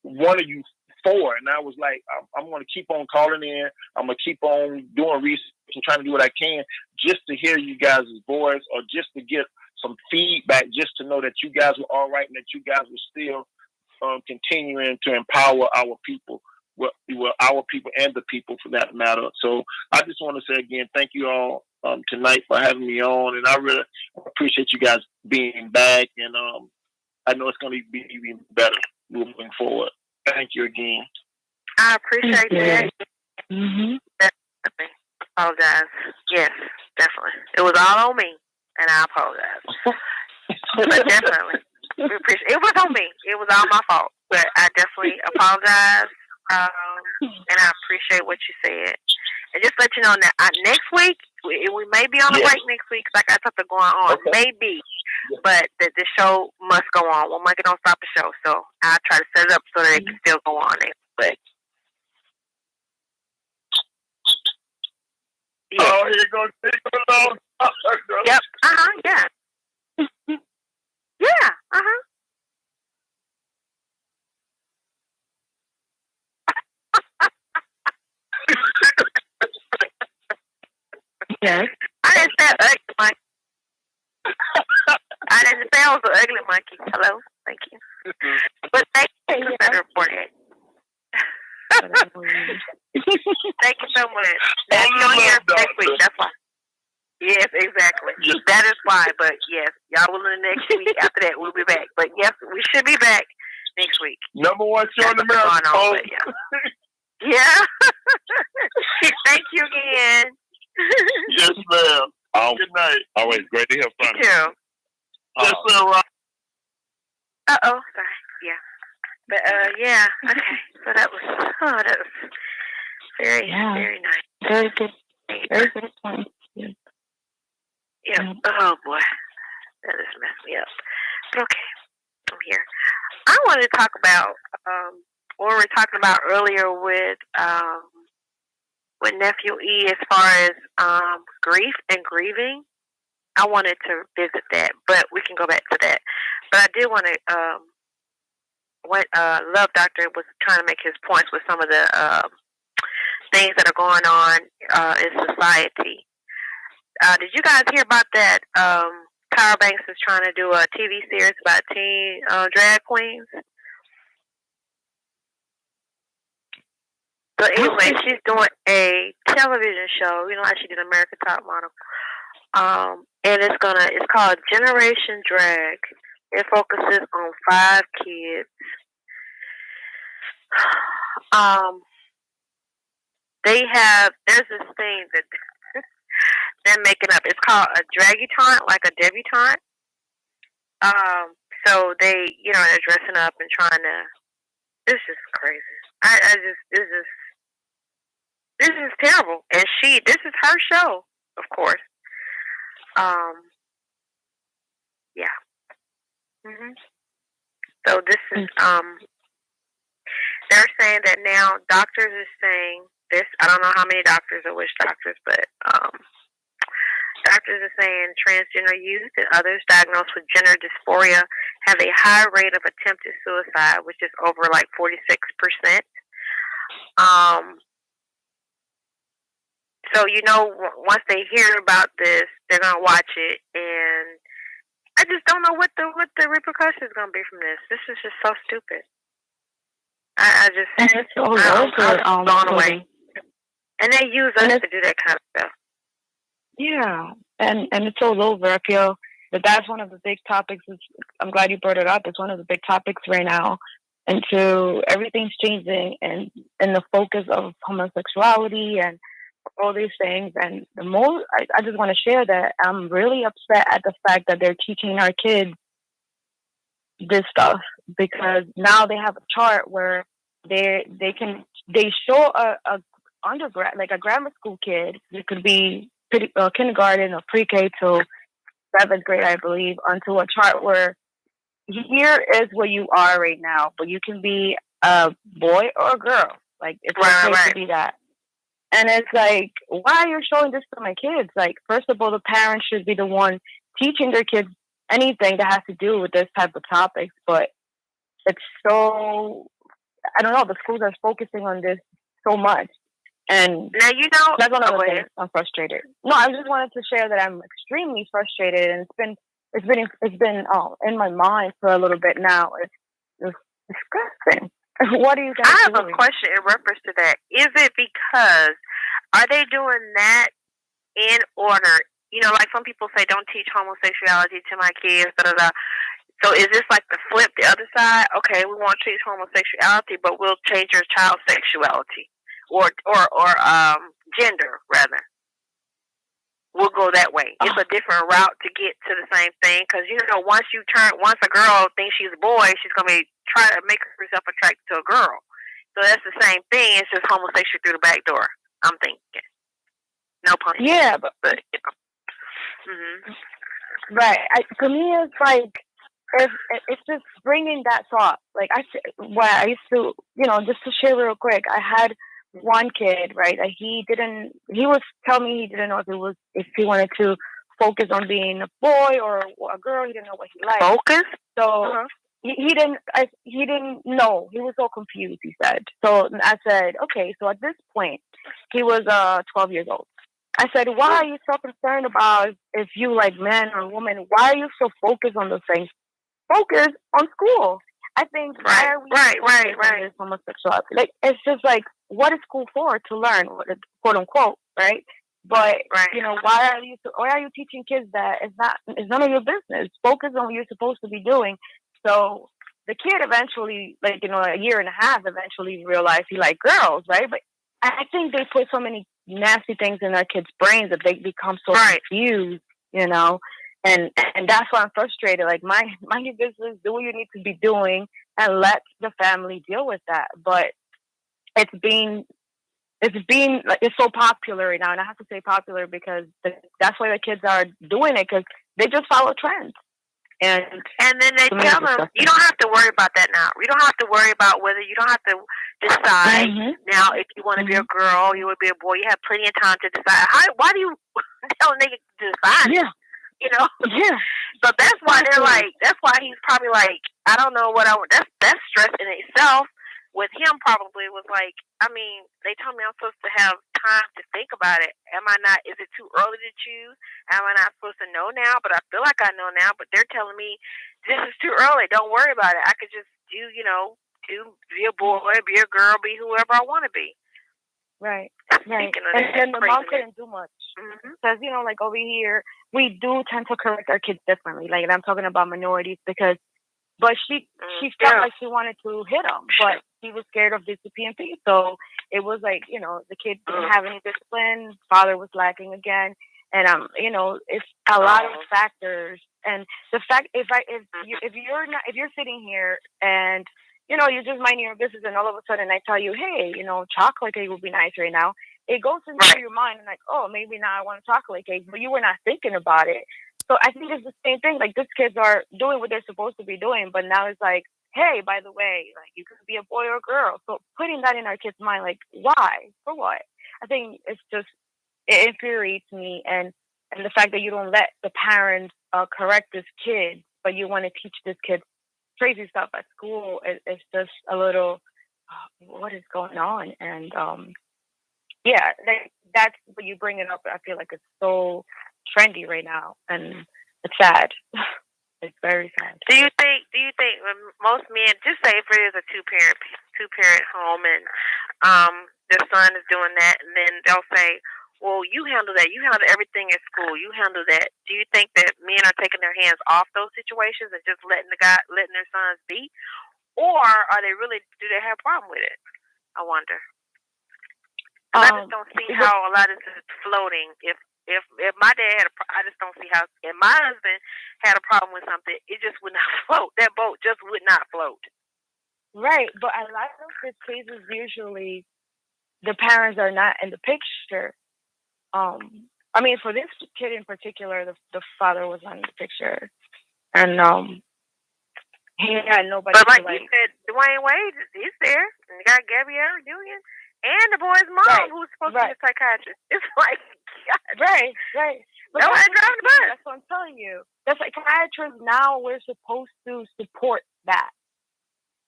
one of you four. And I was like, I'm gonna keep on calling in. I'm gonna keep on doing research and trying to do what I can just to hear you guys' voice, or just to get some feedback, just to know that you guys were all right and that you guys were still continuing to empower our people. Well, our people and the people for that matter. So I just want to say again, thank you all tonight for having me on, and I really appreciate you guys being back. And I know it's going to be even better moving forward. Thank you again. I appreciate that. Mm-hmm. Definitely. Apologize. Yes, definitely. It was all on me, and I apologize. But definitely, we appreciate it. Was on me. It was all my fault. But I definitely apologize. And I appreciate what you said. And just let you know that next week, we may be on a break next week because I got something going on. Okay. Maybe. But the show must go on. One monkey don't stop the show. So I'll try to set it up so that it can still go on next week. Yeah. Oh, you're going to take a long time. Yep. Yeah. Yeah. Yes. I didn't say ugly monkey. I didn't say I was an ugly monkey. Hello? Thank you. But thank you for the report. Thank you so much. Now, you don't hear next week. That's why. Yes, exactly. Yes. That is why. But yes, y'all will in the next week. After that, we'll be back. But yes, we should be back next week. Number one show in America. Yeah. Thank you again. Yes, ma'am. Good night. Always great to hear from you. Too. Yes, sir. Right. Sorry. Yeah. But yeah. Okay. So that was very very nice. Very good. Very good point. Yeah. Oh boy, that just messed me up. But okay, I'm here. I wanted to talk about what we were talking about earlier with Nephew E, as far as grief and grieving. I wanted to visit that, but we can go back to that. But I did want to. Love Doctor was trying to make his points with some of the things that are going on in society. Did you guys hear about that? Tyra Banks is trying to do a TV series about teen drag queens. So anyway, she's doing a television show. You know how she did American Top Model. And it's called Generation Drag. It focuses on 5 kids. There's this thing that they're making up. It's called a dragutante, like a debutante. So they, they're dressing up and trying to. This is crazy. This is terrible. And this is her show, of course. Yeah. So this is, they're saying that now doctors are saying this. I don't know how many doctors or which doctors, but doctors are saying transgender youth and others diagnosed with gender dysphoria have a high rate of attempted suicide, which is over like 46%. So once they hear about this, they're gonna watch it, and I just don't know what the repercussions is gonna be from this. This is just so stupid. And it's all over. Blown away. And they use us to do that kind of stuff. Yeah, and it's all over. I feel that's one of the big topics. I'm glad you brought it up. It's one of the big topics right now. And so everything's changing, and the focus of homosexuality and all these things. And the most, I just want to share that I'm really upset at the fact that they're teaching our kids this stuff, because now they have a chart where they show a undergrad, like a grammar school kid. It could be kindergarten or pre-K to 7th grade, I believe, onto a chart where here is where you are right now, but you can be a boy or a girl. Like, it's okay to be that. And it's like, why are you showing this to my kids? Like, first of all, the parents should be the one teaching their kids anything that has to do with this type of topics. But it's so, I don't know, the schools are focusing on this so much. And now that's one of the things I'm frustrated. No, I just wanted to share that I'm extremely frustrated, and it's been in my mind for a little bit now. It's disgusting. What do you guys? I have a question in reference to that. Is it because are they doing that in order? Like some people say, don't teach homosexuality to my kids. Da, da, da. So is this like the flip, the other side? Okay, we won't teach homosexuality, but we'll change your child's sexuality or gender rather. We'll go that way. It's a different route to get to the same thing, because once a girl thinks she's a boy, she's gonna be trying to make herself attracted to a girl. So that's the same thing. It's just homosexual through the back door, I'm thinking. No pun. Yeah, but right. To me, it's like it's just bringing that thought. Like I used to, just to share real quick. I had one kid, right? He was telling me he didn't know if he wanted to focus on being a boy or a girl. He didn't know what he liked. Focus? So he didn't know. He was so confused, he said. So I said, okay, so at this point, he was 12 years old. I said, why are you so concerned about if you like men or women? Why are you so focused on those things? Focus on school. I think why are we right. Homosexuality? Like, it's just like, what is school for? To learn, quote unquote, right? But why are you teaching kids that it's none of your business? Focus on what you're supposed to be doing. So the kid eventually, a year and a half, eventually realized he liked girls, right? But I think they put so many nasty things in our kids' brains that they become so confused, and that's why I'm frustrated. Like, mind your business, do what you need to be doing, and let the family deal with that. But it's so popular right now, and I have to say popular because that's why the kids are doing it, because they just follow trends. And then they tell them, you don't have to worry about that now. You don't have to worry about you don't have to decide now if you want to be a girl, you want to be a boy. You have plenty of time to decide. Why do you tell a nigga to decide? Yeah. Yeah. So that's why that's why he's probably like, I don't know what that's stress in itself. With him probably was like, they told me I'm supposed to have time to think about it. Is it too early to choose? Am I not supposed to know now? But I feel like I know now, but they're telling me this is too early. Don't worry about it. I could just be a boy, be a girl, be whoever I want to be. Right. And the mom couldn't do much. Because, like over here, we do tend to correct our kids differently. Like, and I'm talking about minorities but she felt like she wanted to hit him, but he was scared of discipline. So it was like, the kid didn't have any discipline. Father was lacking again. And, it's a lot of factors And the fact, if you're sitting here and you're just minding your business, and all of a sudden I tell you, hey, chocolate cake would be nice right now. It goes into your mind and like, oh, maybe now I want a chocolate cake, but you were not thinking about it. So I think it's the same thing. Like, these kids are doing what they're supposed to be doing, but now it's like, hey, by the way, like, you could be a boy or a girl. So putting that in our kids' mind, like, why? For what? I think it infuriates me, and the fact that you don't let the parents correct this kid, but you want to teach this kid crazy stuff at school. It's just a little, what is going on? And yeah, that's what you bring it up. I feel like it's so trendy right now, and it's sad. It's very sad. Do you think when most men, just say if it is a two parent home and their son is doing that, and then they'll say, well, you handle that. You handle everything at school. You handle that. Do you think that men are taking their hands off those situations and just letting their sons be, or are they really? Do they have a problem with it? I wonder. I just don't see how a lot of this is floating. If my dad had I just don't see how. If my husband had a problem with something, it just would not float. That boat just would not float. Right, but a lot of these cases, usually the parents are not in the picture. I mean, for this kid in particular, the father was not in the picture, and he had nobody. But like you said, Dwayne Wade is there, and you got Gabrielle Union, and the boy's mom, who's supposed to be a psychiatrist. It's like, God. Right. But nobody driving the bus. That's what I'm telling you. The psychiatrists now, we're supposed to support that,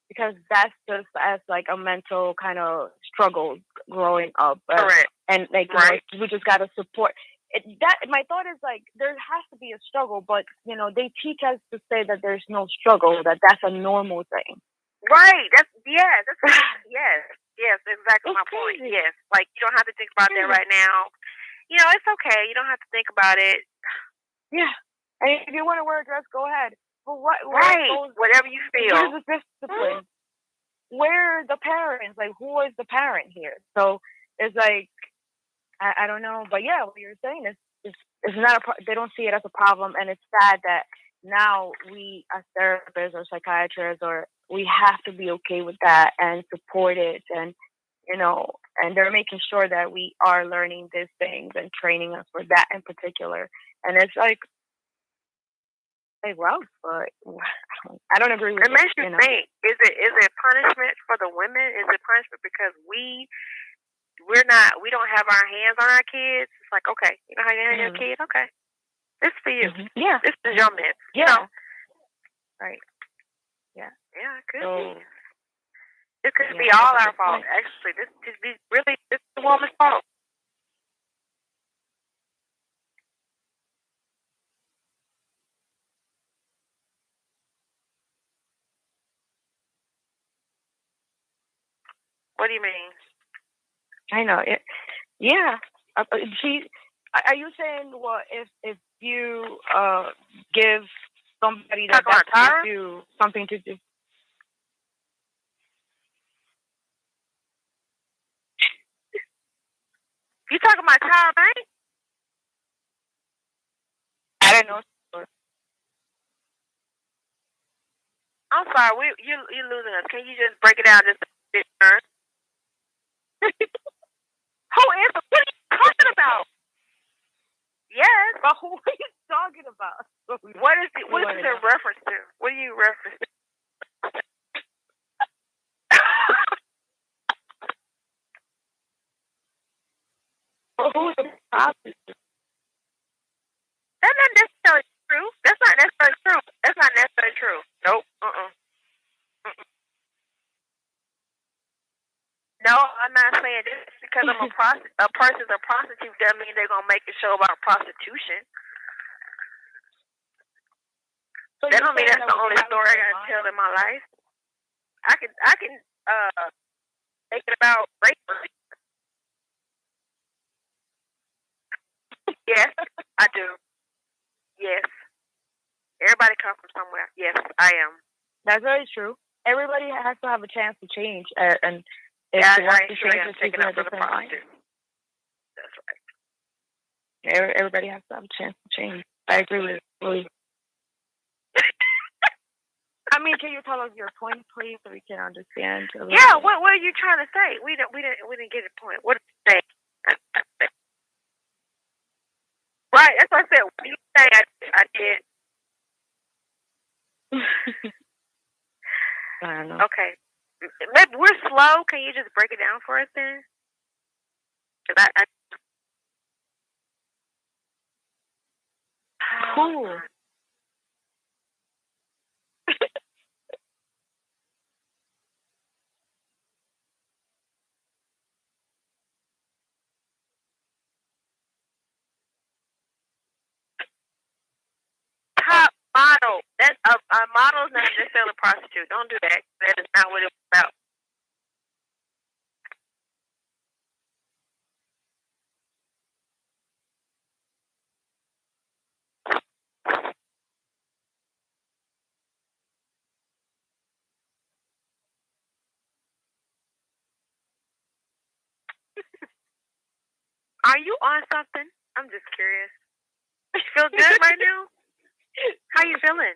because that's just as like a mental kind of struggle growing up. Correct. And like we just gotta support it. That my thought is like, there has to be a struggle, but they teach us to say that there's no struggle, that's a normal thing. Right. That's yes, exactly my point. Yes. Like, you don't have to think about that right now. It's okay. You don't have to think about it. Yeah. And if you want to wear a dress, go ahead. But whatever you feel. Where's the discipline? Where are the parents? Like, who is the parent here? So it's like, I don't know. But yeah, what you're saying is not they don't see it as a problem, and it's sad that now we as therapists or psychiatrists, or we have to be okay with that and support it, and and they're making sure that we are learning these things and training us for that in particular. And it's like, well, but I don't agree with it. It makes you think, is it punishment for the women? Is it punishment because we don't have our hands on our kids? It's like, okay, you know how you handle your kid? Okay. This is for you. Mm-hmm. Yeah. This is your mess. Yeah. Right. Yeah. Yeah, it could be. It could be all our fault, actually. This could be really, this is the woman's fault. What do you mean? I know it. Yeah. Are you saying, well, if you give somebody that gives you something to do? You talking about Tyra Banks? I don't know. I'm sorry, you're losing us. Can you just break it down just a bit? Who is it? What are you talking about? Yes. But who are you talking about? What is it? What is it in reference to? What are you referencing? Who's the problem? That's not necessarily true. That's not necessarily true. That's not necessarily true. Nope. No, I'm not saying this because a person's a prostitute doesn't mean they're gonna make a show about prostitution. So that don't mean that's the only story I gotta tell in my life. I can make it about rape. Yes, I do. Yes. Everybody comes from somewhere. Yes, I am. That's very true. Everybody has to have a chance to change, and if I they want to ain't sure change, I'm taking up for the prostitute. That's right. Everybody has to have a chance to change. I agree with you. I mean, can you tell us your point, please, so we can understand? Yeah, what are you trying to say? We didn't get a point. What did you say? Right, that's what I said. What do you say? I did. I don't know. Okay. Maybe we're slow. Can you just break it down for us then? 'Cause Cool. top model. That's a model is not necessarily a prostitute. Don't do that. That is not what it was about. Are you on something? I'm just curious. You feel good right now? How you feeling?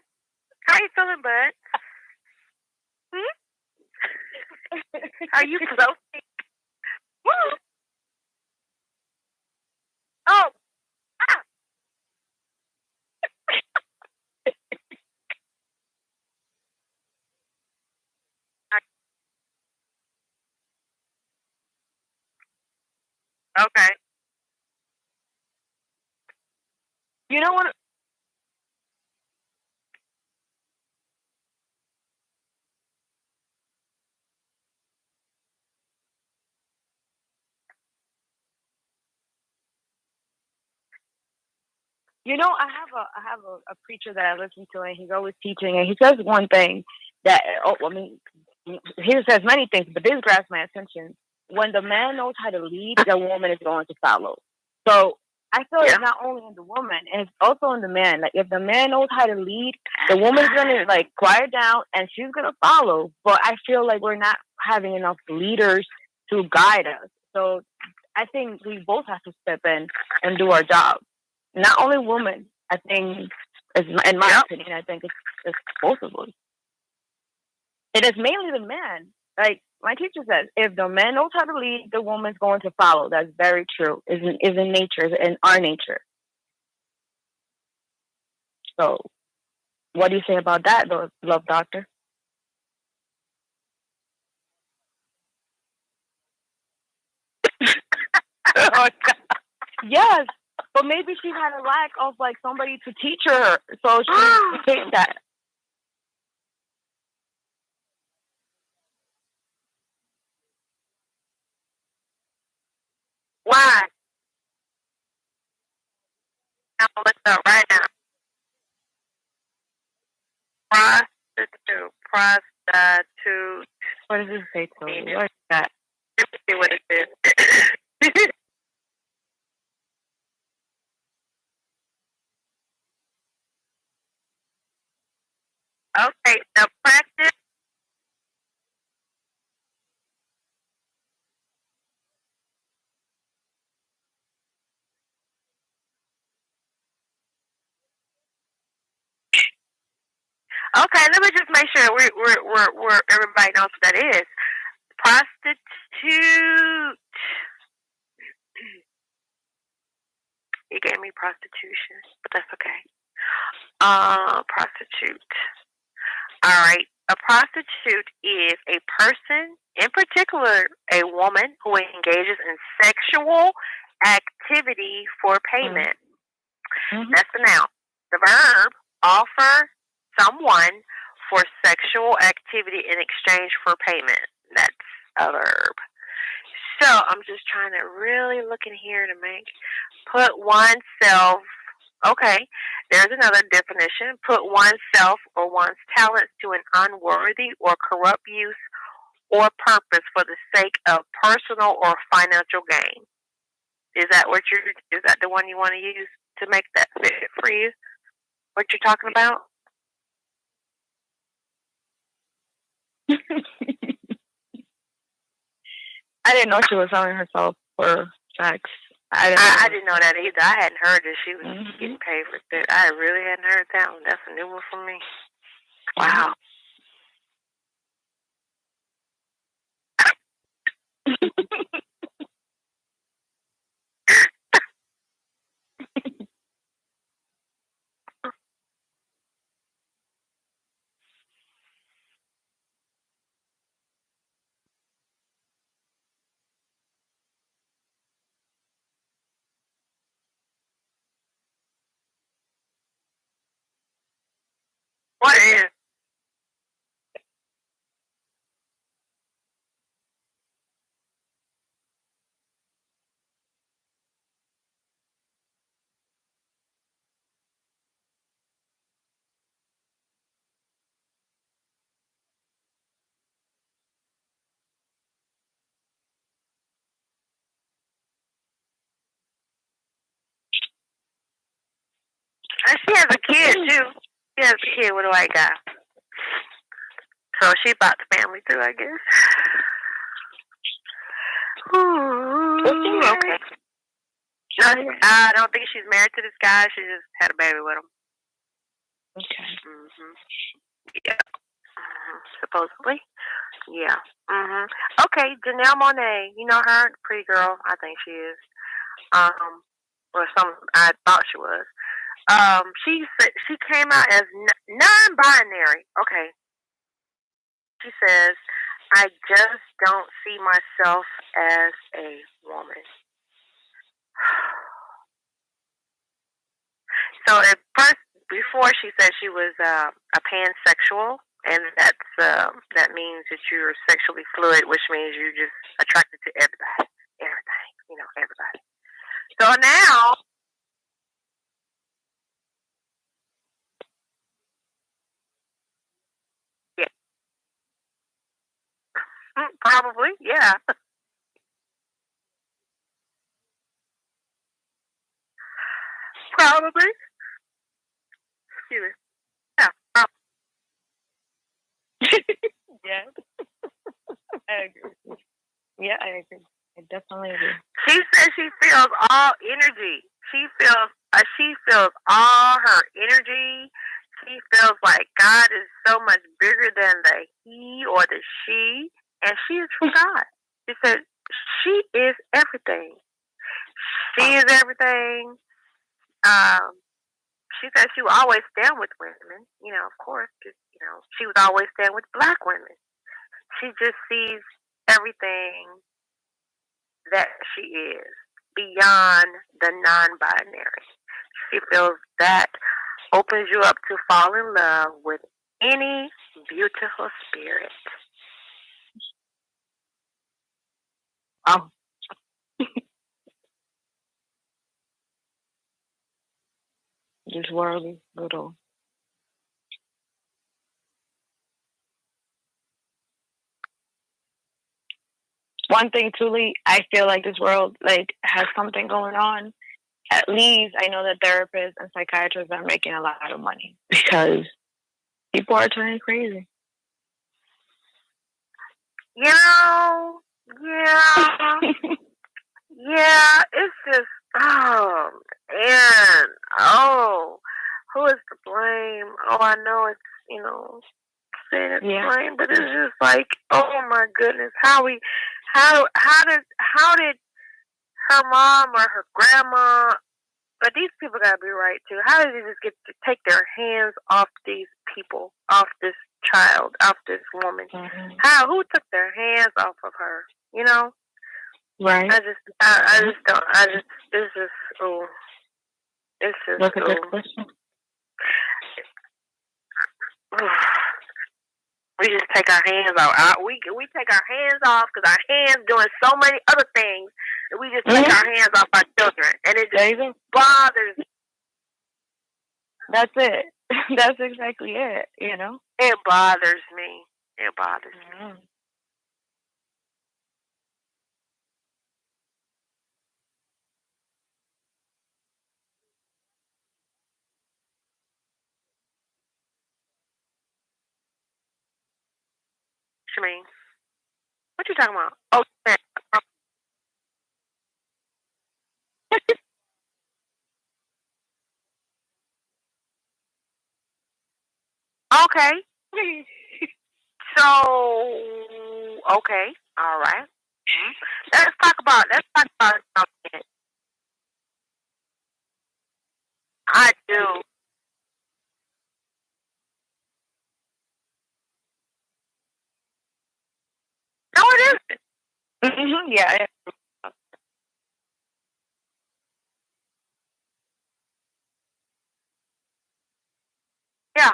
How you feeling, bud? Are you floating? Woo! Oh. Ah. Okay. You know what? You know, I have a preacher that I listen to, and he's always teaching, and he says one thing that he says many things, but this grabs my attention. When the man knows how to lead, the woman is going to follow. So I feel it's not only in the woman, and it's also in the man. Like if the man knows how to lead, the woman's gonna like quiet down, and she's gonna follow. But I feel like we're not having enough leaders to guide us. So I think we both have to step in and do our job. Not only women. I think, in my opinion, I think it's both of us. It is mainly the man. Like my teacher says, if the man knows how to lead, the woman's going to follow. That's very true. Is in nature, is in our nature. So, what do you say about that, love doctor? Yes, but maybe she had a lack of like somebody to teach her, so she takes that. Why? I'm gonna look it up right now. Prostitute. What does it say to me? What is that? Let me see what it says. Okay, the practice. Okay, let me just make sure we're everybody knows what that is. Prostitute. He gave me prostitution, but that's okay. Prostitute. All right. A prostitute is a person, in particular a woman, who engages in sexual activity for payment. Mm-hmm. That's the noun. The verb, offer someone for sexual activity in exchange for payment. That's a verb. So I'm just trying to really look in here to put oneself. Okay, there's another definition. Put oneself or one's talents to an unworthy or corrupt use or purpose for the sake of personal or financial gain. Is that the one you want to use to make that fit for you? What you're talking about? I didn't know she was selling herself for sex. I didn't know that either. I hadn't heard that she was getting paid for sex. I really hadn't heard that one. That's a new one for me. Wow. What is? And she has a kid too. She has a kid with a white guy. So she brought the family through, I guess. Ooh, okay. No, I don't think she's married to this guy. She just had a baby with him. Okay. Yeah. Supposedly. Yeah. Okay, Janelle Monáe. You know her? Pretty girl. I think she is. Or some. I thought she was. She said she came out as non-binary. Okay. She says, "I just don't see myself as a woman." So at first, before she said she was a pansexual, and that means that you're sexually fluid, which means you're just attracted to everybody, everything, everybody. So now, yeah, probably, yeah, probably. Excuse me. Yeah, Yeah, I agree. Yeah, I agree. I definitely agree. she says she feels all energy. She feels all her energy. She feels like God is so much bigger than the he or the she, and she is from God. She said she is everything. She is everything. She said she would always stand with women. Of course, 'cause, she would always stand with black women. She just sees everything that she is beyond the non-binary. She feels that opens you up to fall in love with any beautiful spirit. Oh. Just worldly, little. One thing, truly, I feel like this world has something going on. At least I know that therapists and psychiatrists are making a lot of money because people are turning crazy. Yeah, yeah. It's just and who is to blame? Oh, I know it's saying it's blame, but it's just like, oh my goodness, how did her mom or her grandma? But these people gotta be right too. How did they just get to take their hands off these people, off this child, off this woman? Mm-hmm. Who took their hands off of her? Right. I just don't. It's just Look at that question. We just take our hands off. We take our hands off because our hands doing so many other things that we just take our hands off our children, and it just bothers me. That's it. That's exactly it. It bothers me. It bothers me. What you mean? What you talking about? Oh, okay. So, okay, all right. Let's talk about something. I do. No, it isn't. Mm-hmm. Yeah. Yeah.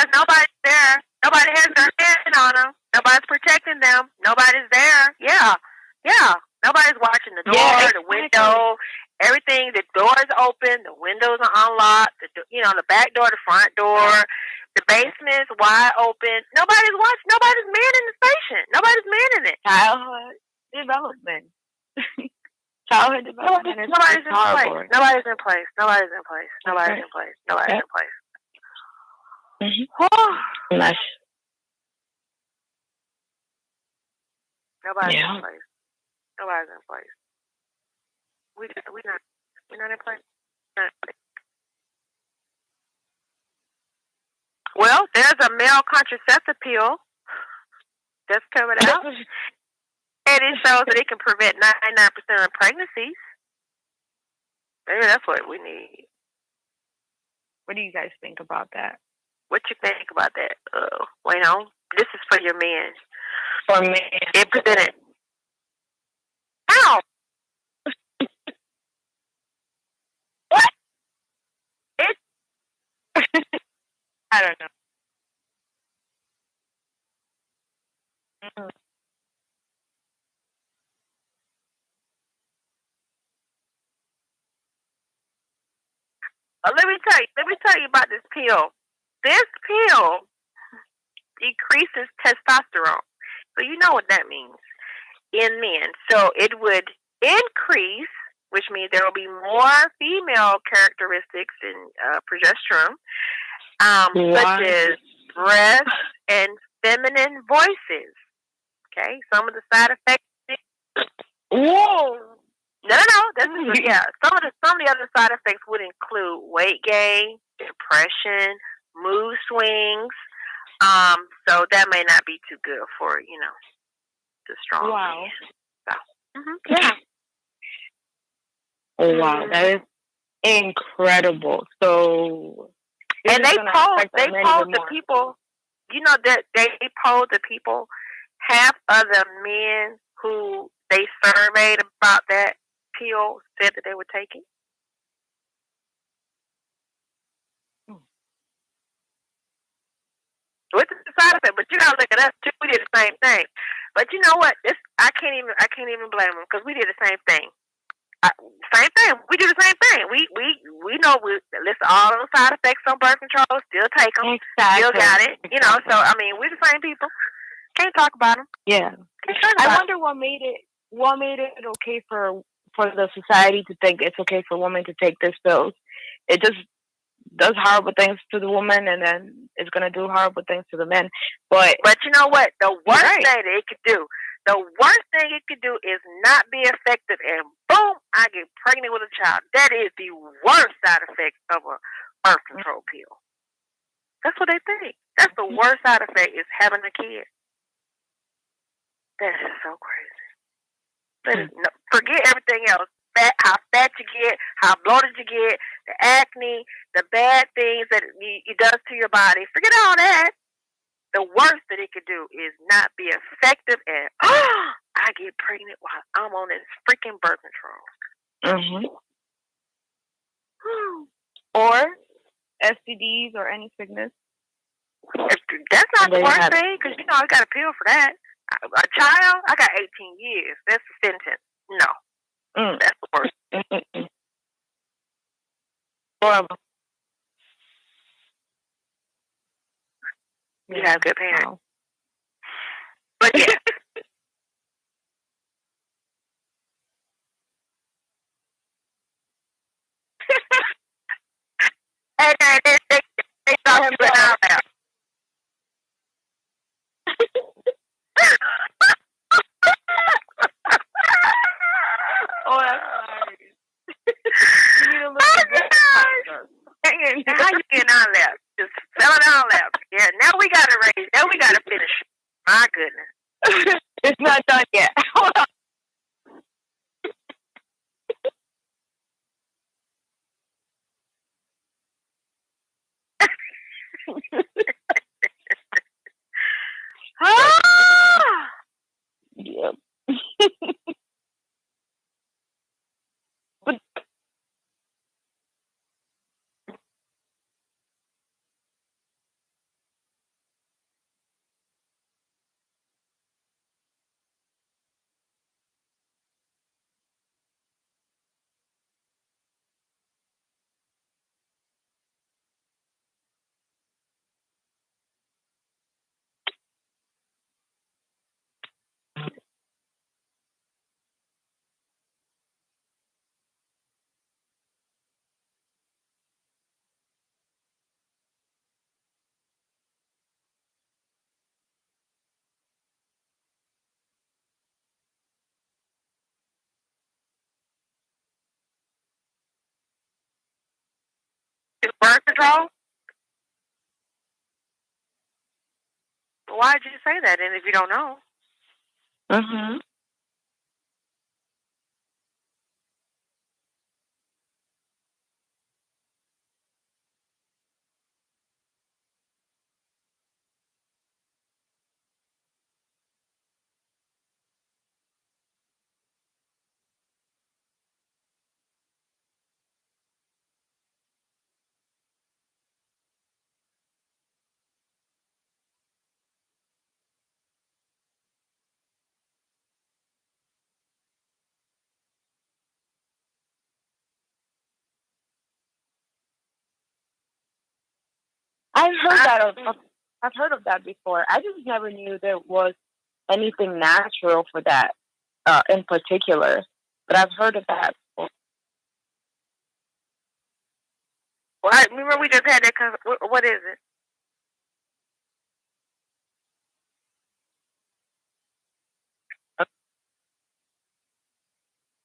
because nobody's there. Nobody has their hand on them. Nobody's protecting them. Nobody's there. Yeah. Nobody's watching the door, the window, everything. The door is open. The windows are unlocked. The back door, the front door, the basement is wide open. Nobody's watching. Nobody's manning the station. Nobody's manning it. Childhood development. Childhood development. Nobody's in place. Nobody's in place. Nobody's in place. Nobody's in place. Nobody's in place. Nobody's in place. Nobody's in place. We're not in place. Well, there's a male contraceptive pill that's coming out, and it shows that it can prevent 99% of pregnancies. Maybe that's what we need. What do you guys think about that? What you think about that? This is for your men. For men. It prevented. Ow! What? It? I don't know. Let me tell you about this pill. This pill decreases testosterone. So you know what that means in men. So it would increase, which means there will be more female characteristics in progesterone, such as breasts and feminine voices. Okay, some of the side effects. Whoa! No. Some of the other side effects would include weight gain, depression, mood swings. So that may not be too good for the strong. Wow. Man. So, yeah. Oh, wow, that is incredible. So, and they polled the people. That they polled the people. Half of the men who they surveyed about that pill said that they would take it. With the side effect, but you gotta look at us too. We did the same thing, but you know what? I can't even blame them because we did the same thing. Same thing. We do the same thing. We know we list all those side effects on birth control. Still take them. Exactly. Still got it. So we're the same people. Can't talk about them. Yeah. I wonder what made it okay for the society to think it's okay for women to take this pills. It just does horrible things to the woman, and then it's gonna do horrible things to the men. But you know what? The worst thing that it could do. The worst thing it could do is not be effective, and boom, I get pregnant with a child. That is the worst side effect of a birth control pill. That's what they think. That's the worst side effect is having a kid. That is so crazy. Forget everything else. How fat you get, how bloated you get, the acne, the bad things that it does to your body. Forget all that. The worst that it could do is not be effective and I get pregnant while I'm on this freaking birth control. Or STDs or any sickness. That's not the worst thing, because I got a pill for that. A child, I got 18 years. That's the sentence. No. That's the worst. Horrible. You have good parents. Wow. But yeah. And then they thought you were out there. Oh, that's hilarious. You need to look at this. How you getting on there? Just sell it on there. Yeah, now we got to raise. Now we got to finish. My goodness. It's not done yet. Hold on. Yep. It's birth control? Why'd you say that? And if you don't know? Mhm. I've heard I've heard of that before. I just never knew there was anything natural for that in particular. But I've heard of that before. Well, remember we just had that. What is it?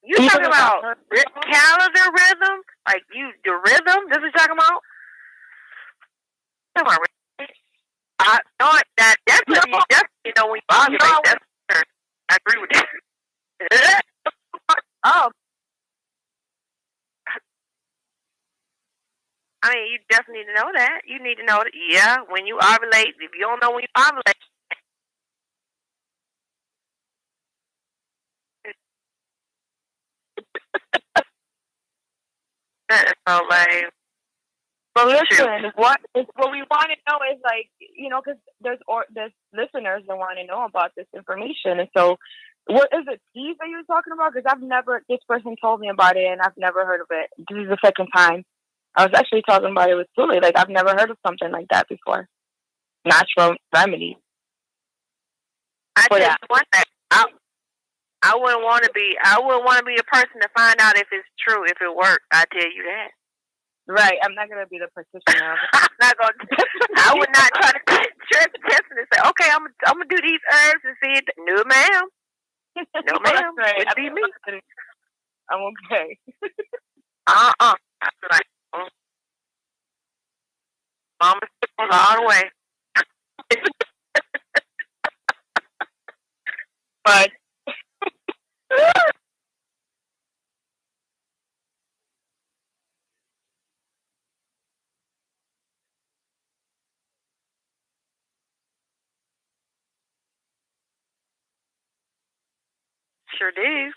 You talking about calendar rhythm? Like the rhythm? This is what you're talking about? Come on, I know that definitely, you know, when you ovulate, that's I agree with that. Oh, I mean, you definitely need to know that. You need to know that. Yeah, when you ovulate, if you don't know when you ovulate, that's so lame. But listen, what we want to know is like, you know, because there's listeners that want to know about this information, and so what is it teas that you're talking about? Because this person told me about it and I've never heard of it. This is the second time. I was actually talking about it with Julie. Like I've never heard of something like that before. Natural remedy. I just want that. I wouldn't want to be. I wouldn't want to be a person to find out if it's true, if it worked. I tell you that. Right. I'm not gonna be the practitioner. I'm not gonna. I would not try to stress the test and say, "Okay, I'm gonna do these herbs and see it." No, ma'am. No, ma'am. Right. It'd be me. I'm okay. Like, Mama all the way. But sure do.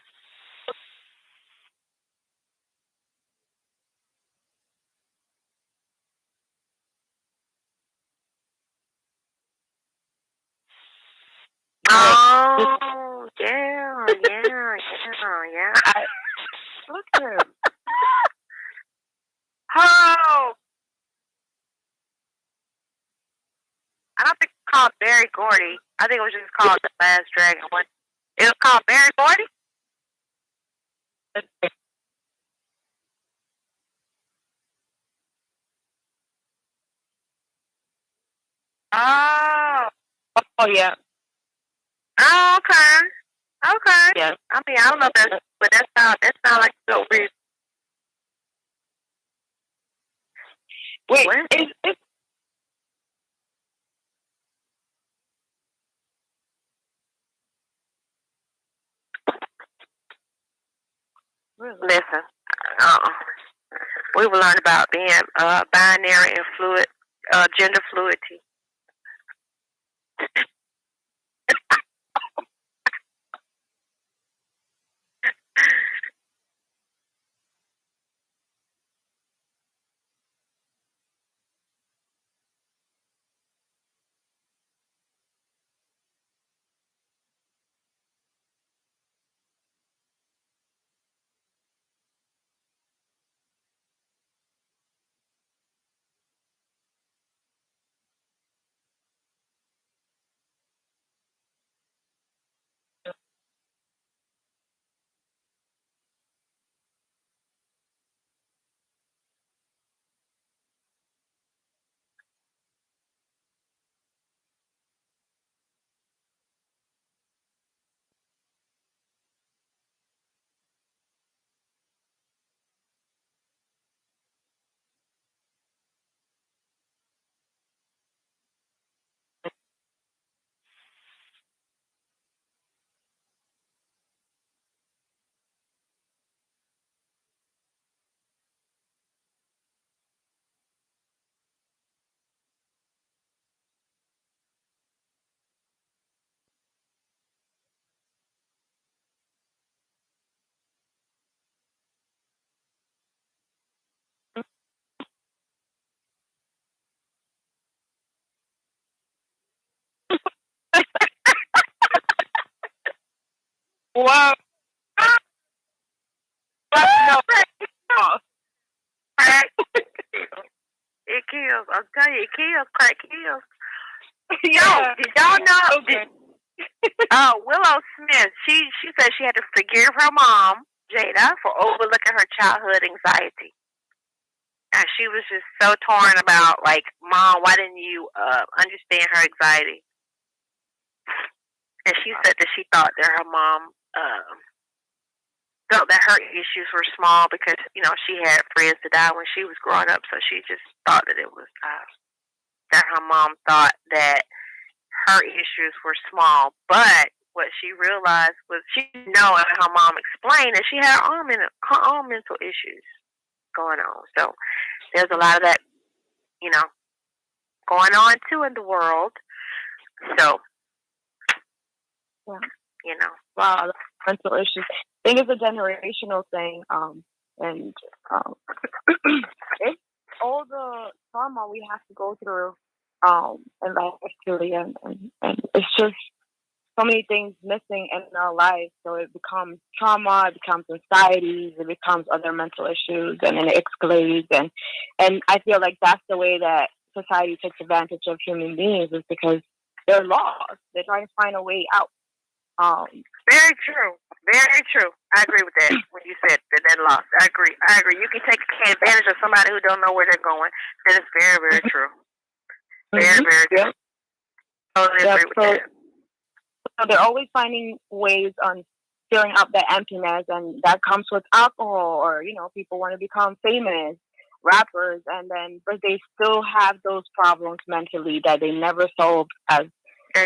Oh, yeah. look at him. Oh, I don't think it's called Barry Gordy. I think it was just called The Last Dragon. It was called Barry Gordy? Oh. Oh yeah. Oh, okay. Okay. Yeah. I mean, I don't know if that's, but that sound like a good reason. Wait, What? is really? Listen, we will learn about being binary and fluid, gender fluidity. Wow. No. Crack. It kills. I'll tell you, it kills. Crack kills. Yeah. Did y'all know? Okay. Willow Smith. She said she had to forgive her mom, Jada, for overlooking her childhood anxiety. And she was just so torn about, like, Mom, why didn't you understand her anxiety? And she said that she thought that her mom felt that her issues were small because, you know, she had friends to die when she was growing up. So she just thought that it was that her mom thought that her issues were small. But what she realized was she didn't know, and her mom explained that she had her own mental issues going on. So there's a lot of that, you know, going on too in the world. So, yeah. You know, wow, mental issues. I think it's a generational thing, and it's all the trauma we have to go through, in life, actually, and it's just so many things missing in our lives. So it becomes trauma, it becomes anxieties, it becomes other mental issues, and then it escalates. And I feel like that's the way that society takes advantage of human beings, is because they're lost. They're trying to find a way out. Very true. Very true. I agree with that when you said that they're lost. I agree. You can take advantage of somebody who don't know where they're going. That is very, very true. Very, very true. Totally agree with that. So they're always finding ways on filling up that emptiness, and that comes with alcohol, or, you know, people want to become famous rappers, and then but they still have those problems mentally that they never solved as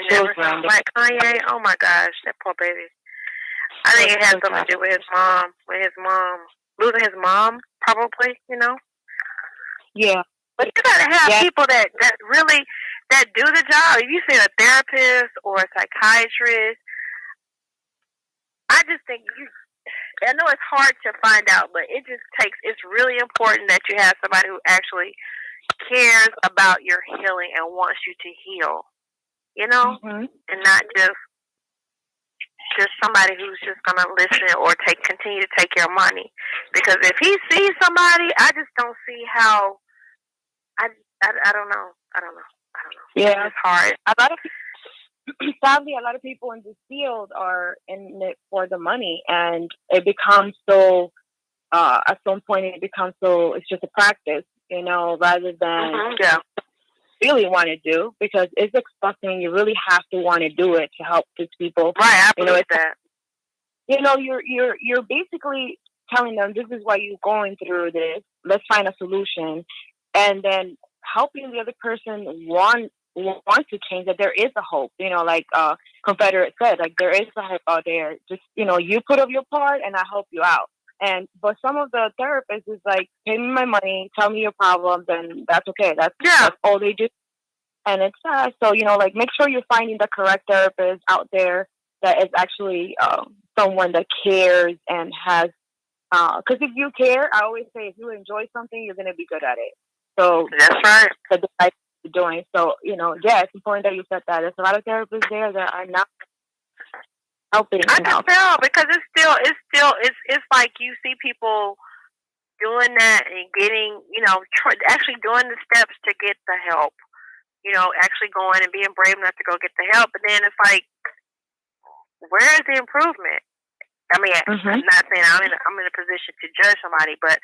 children. Like Kanye, oh my gosh, that poor baby. I think it has something to do with his mom. Losing his mom, probably, you know? Yeah. But you gotta have people that really, that do the job. If you see a therapist or a psychiatrist, I just think I know it's hard to find out, but it's really important that you have somebody who actually cares about your healing and wants you to heal. You know, and not just somebody who's just gonna listen or continue to take your money. Because if he sees somebody, I just don't see how. I don't know. Yeah, it's hard. Sadly, a lot of people in this field are in it for the money, and it becomes so. At some point, it becomes so. It's just a practice, you know, rather than really want to do, because it's exhausting. You really have to want to do it to help these people. Right, I believe that. You know, you're basically telling them, this is why you're going through this. Let's find a solution, and then helping the other person want to change. That there is a hope. You know, like Confederate said, like there is a hope out there. Just, you know, you put up your part, and I help you out. But some of the therapists is like, pay me my money, tell me your problems, and that's okay. That's all they do. And it's sad. So, you know, like, make sure you're finding the correct therapist out there that is actually someone that cares and has, because if you care, I always say, if you enjoy something, you're going to be good at it. So that's right. That's what you're doing. So, you know, yeah, it's important that you said that. There's a lot of therapists there that are not helping. I can tell, because it's like you see people doing that and getting, you know, actually doing the steps to get the help. You know, actually going and being brave enough to go get the help, but then it's like, where is the improvement? I mean, I'm not saying I'm in a position to judge somebody, but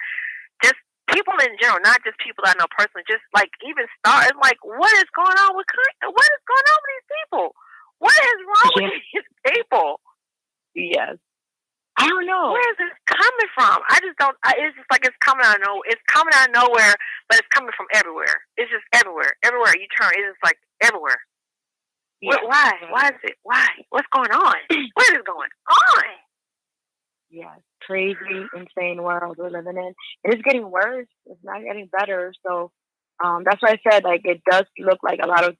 just people in general, not just people I know personally, just like even start. It's like, what is going on with these people? What is wrong with these people? Yes. I don't know. Where is it coming from? I just don't. It's just like it's coming out of nowhere. It's coming out of nowhere, but it's coming from everywhere. It's just everywhere. Everywhere you turn, it's just like everywhere. Yeah. Why? Why is it? Why? What's going on? What is going on? Yeah, crazy, insane world we're living in. It's getting worse. It's not getting better. So that's why I said, like, it does look like a lot of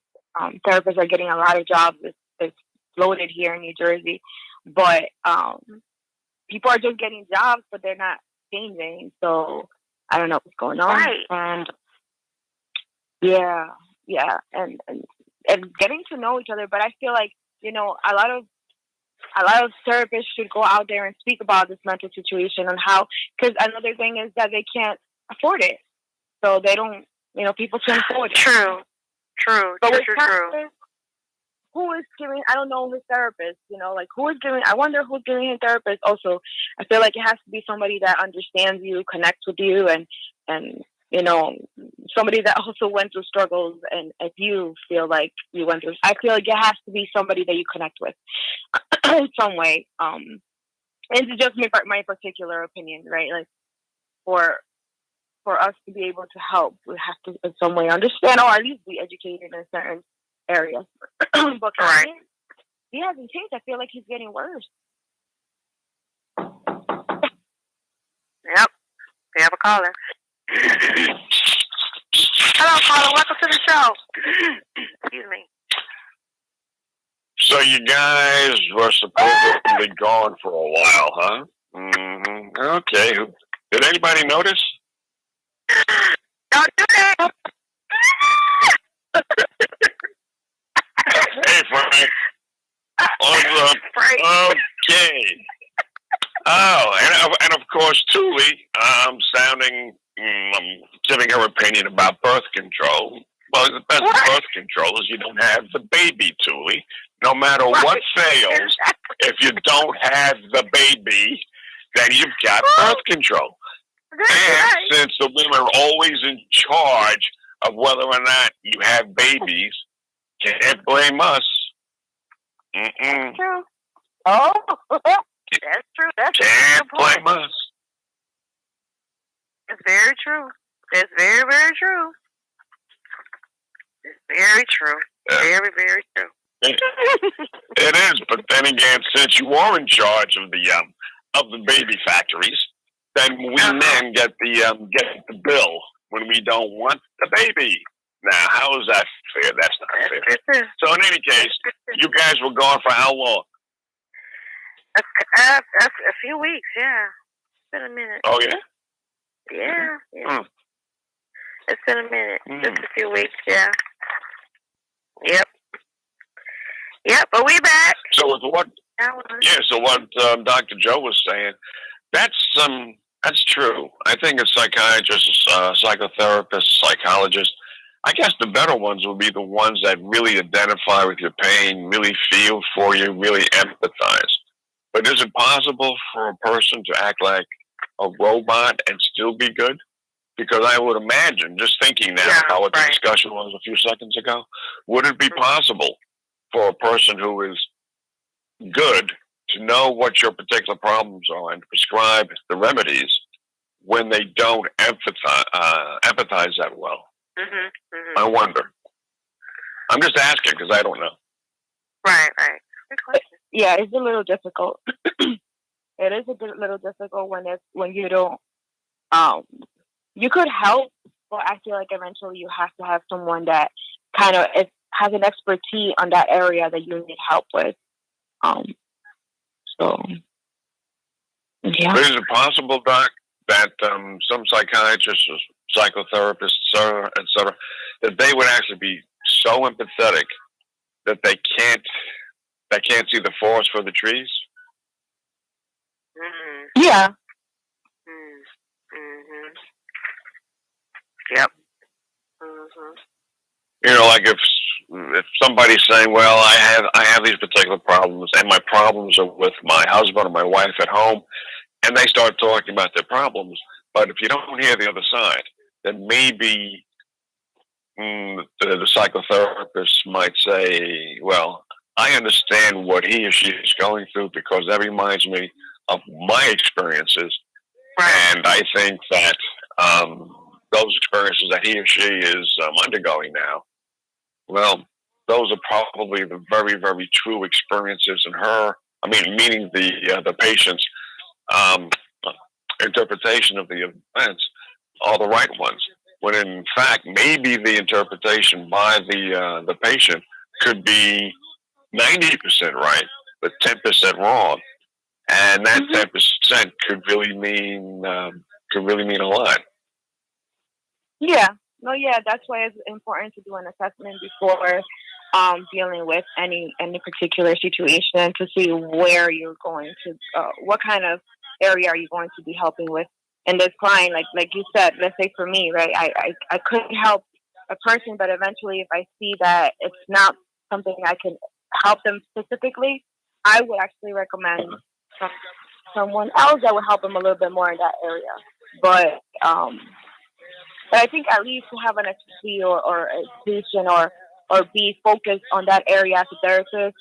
therapists are getting a lot of jobs. It's floated here in New Jersey, but people are just getting jobs, but they're not changing. So I don't know what's going on. Right. And yeah, and getting to know each other. But I feel like, you know, a lot of a lot of therapists should go out there and speak about this mental situation and how, because another thing is that they can't afford it. So they don't, people can afford it. True. But with True. therapists, who is giving, I don't know his therapist, who is giving, I wonder who's giving his therapist also. I feel like it has to be somebody that understands you, connects with you, and somebody that also went through struggles. And if you feel like you went through, I feel like it has to be somebody that you connect with in some way. And it's just my particular opinion, right? Like for us to be able to help, we have to in some way understand, or at least be educated in certain areas. But Right. he hasn't changed. I feel like he's getting worse. Yep. We have a caller. Hello, caller. Welcome to the show. Excuse me. So you guys were supposedly gone for a while, huh? Mm-hmm. Okay. Did anybody notice? Don't do that. Hey, Frank. Frank. Okay. Oh, and of course, Thule, giving her opinion about birth control. Well, the best birth control is you don't have the baby, Thule. No matter what fails, if you don't have the baby, then you've got birth control. And since the women are always in charge of whether or not you have babies, can't blame us. That's true. Oh, that's true. That's Can't blame us. It's very true. It's very, very true. It's very true. Very, very true. It is, but then again, since you are in charge of the baby factories, then we men get the bill when we don't want the baby. Now, how is that fair? That's not fair. So, in any case, you guys were gone for how long? A few weeks, yeah. It's been a minute. Oh, yeah? Yeah. It's been a minute. Just a few weeks, yeah. Yep, but we back. So, what Dr. Joe was saying, that's true. I think a psychiatrist, psychotherapist, psychologist, I guess the better ones will be the ones that really identify with your pain, really feel for you, really empathize. But is it possible for a person to act like a robot and still be good? Because I would imagine, just thinking now how what the discussion was a few seconds ago, would it be possible for a person who is good to know what your particular problems are and prescribe the remedies when they don't empathize that well? I wonder. I'm just asking because I don't know. Right. Good question. Yeah, it's a little difficult. It is a little difficult when you don't. You could help, but I feel like eventually you have to have someone that kind of has an expertise on that area that you need help with. So, yeah. But is it possible, Doc, that some psychiatrists or psychotherapists, etc., that they would actually be so empathetic that they can't see the forest for the trees? Yeah. Yep. Like if somebody's saying, "Well, I have these particular problems, and my problems are with my husband or my wife at home," and they start talking about their problems, but if you don't hear the other side, then maybe the psychotherapist might say, "Well, I understand what he or she is going through because that reminds me of my experiences, and I think that those experiences that he or she is undergoing now, well, those are probably the very, very true experiences in her. I mean, meaning the patient's interpretation of the events are the right ones. When in fact, maybe the interpretation by the patient could be 90% right, but 10% wrong, and that 10% could really mean a lot. Yeah. No, yeah, that's why it's important to do an assessment before dealing with any particular situation, to see where you're going to, what kind of area are you going to be helping with in this client. Like you said, let's say for me, right, I could help a person, but eventually if I see that it's not something I can help them specifically, I would actually recommend someone else that would help them a little bit more in that area. But I think at least to have an expertise or education or be focused on that area as a therapist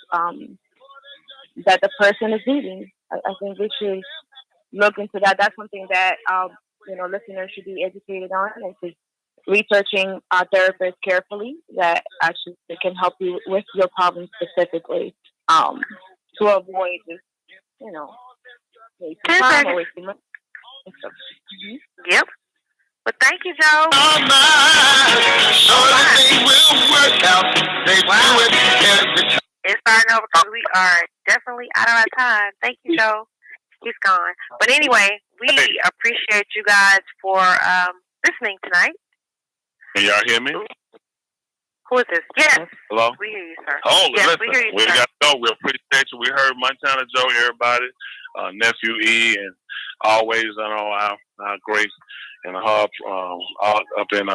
that the person is needing. I think we should look into that. That's something that listeners should be educated on, and just researching therapists carefully that actually can help you with your problem specifically, to avoid just wasting time or wasting money. Yep. But thank you, Joe. It's starting over because we are definitely out of our time. Thank you, Joe. He's gone. But anyway, we appreciate you guys for listening tonight. Can y'all hear me? Who is this? Yes. Hello? We hear you, sir. Oh, yes, listen, we hear you, we sir. got to go. We appreciate you. We heard Montana Joe, everybody, nephew E, and always our Grace and Hub up in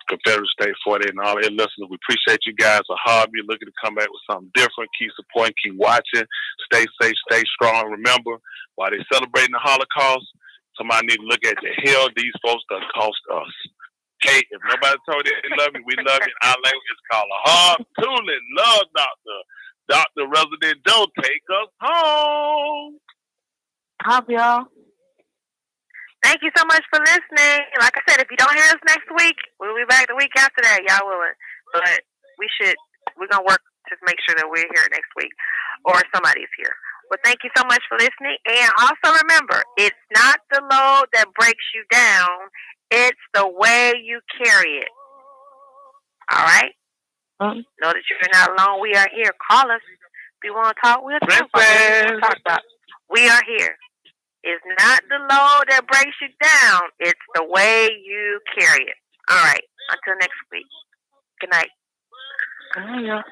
Confederate State 48 and all their listeners. We appreciate you guys. A hobby, looking to come back with something different. Keep supporting, keep watching. Stay safe, stay strong. Remember, while they're celebrating the Holocaust, somebody need to look at the hell these folks done cost us. Hey, if nobody told you they love you, we love you. Our language is called a hard tooling love doctor. Dr. Resident Joe, take us home. Hop, y'all. Thank you so much for listening. Like I said, if you don't hear us next week, we'll be back the week after that. Y'all willing. But we're going to work to make sure that we're here next week or somebody's here. But thank you so much for listening. And also remember, it's not the load that breaks you down. It's the way you carry it. All right? Know that you're not alone. We are here. Call us. If you want to talk, we'll talk about. We are here. It's not the load that breaks you down. It's the way you carry it. All right. Until next week. Good night. Yeah.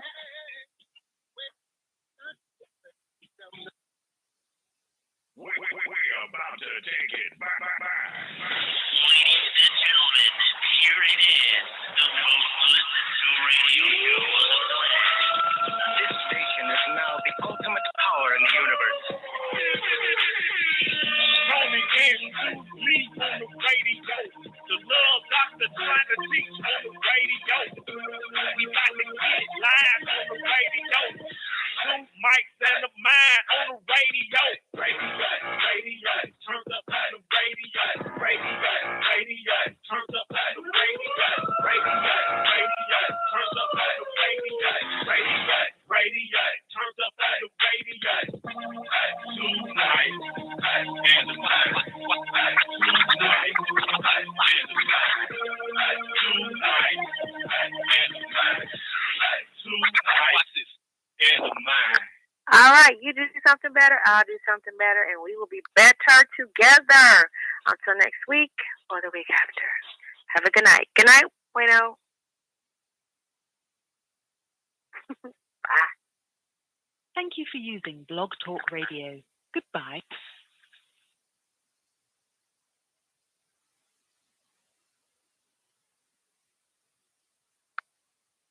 We are about to take it back. Ladies and gentlemen, here it is, the most listened to radio show on the planet. This station is now the ultimate power in the universe. Tony and me on the radio. The love doctor trying to teach on the radio. We about to get live on the radio. Two mics and a mind on the radio. Radio, turns up on the radio. Radio, turns up on the radio. Radio, turns up on the radio. Radio, turns up on the radio. Tonight, and the mind. Tonight, and the mind. Tonight, and the mind. Tonight, and the mind. All right. You do something better. I'll do something better. And we will be better together. Until next week or the week after. Have a good night. Good night, Bueno. Bye. Thank you for using Blog Talk Radio. Goodbye.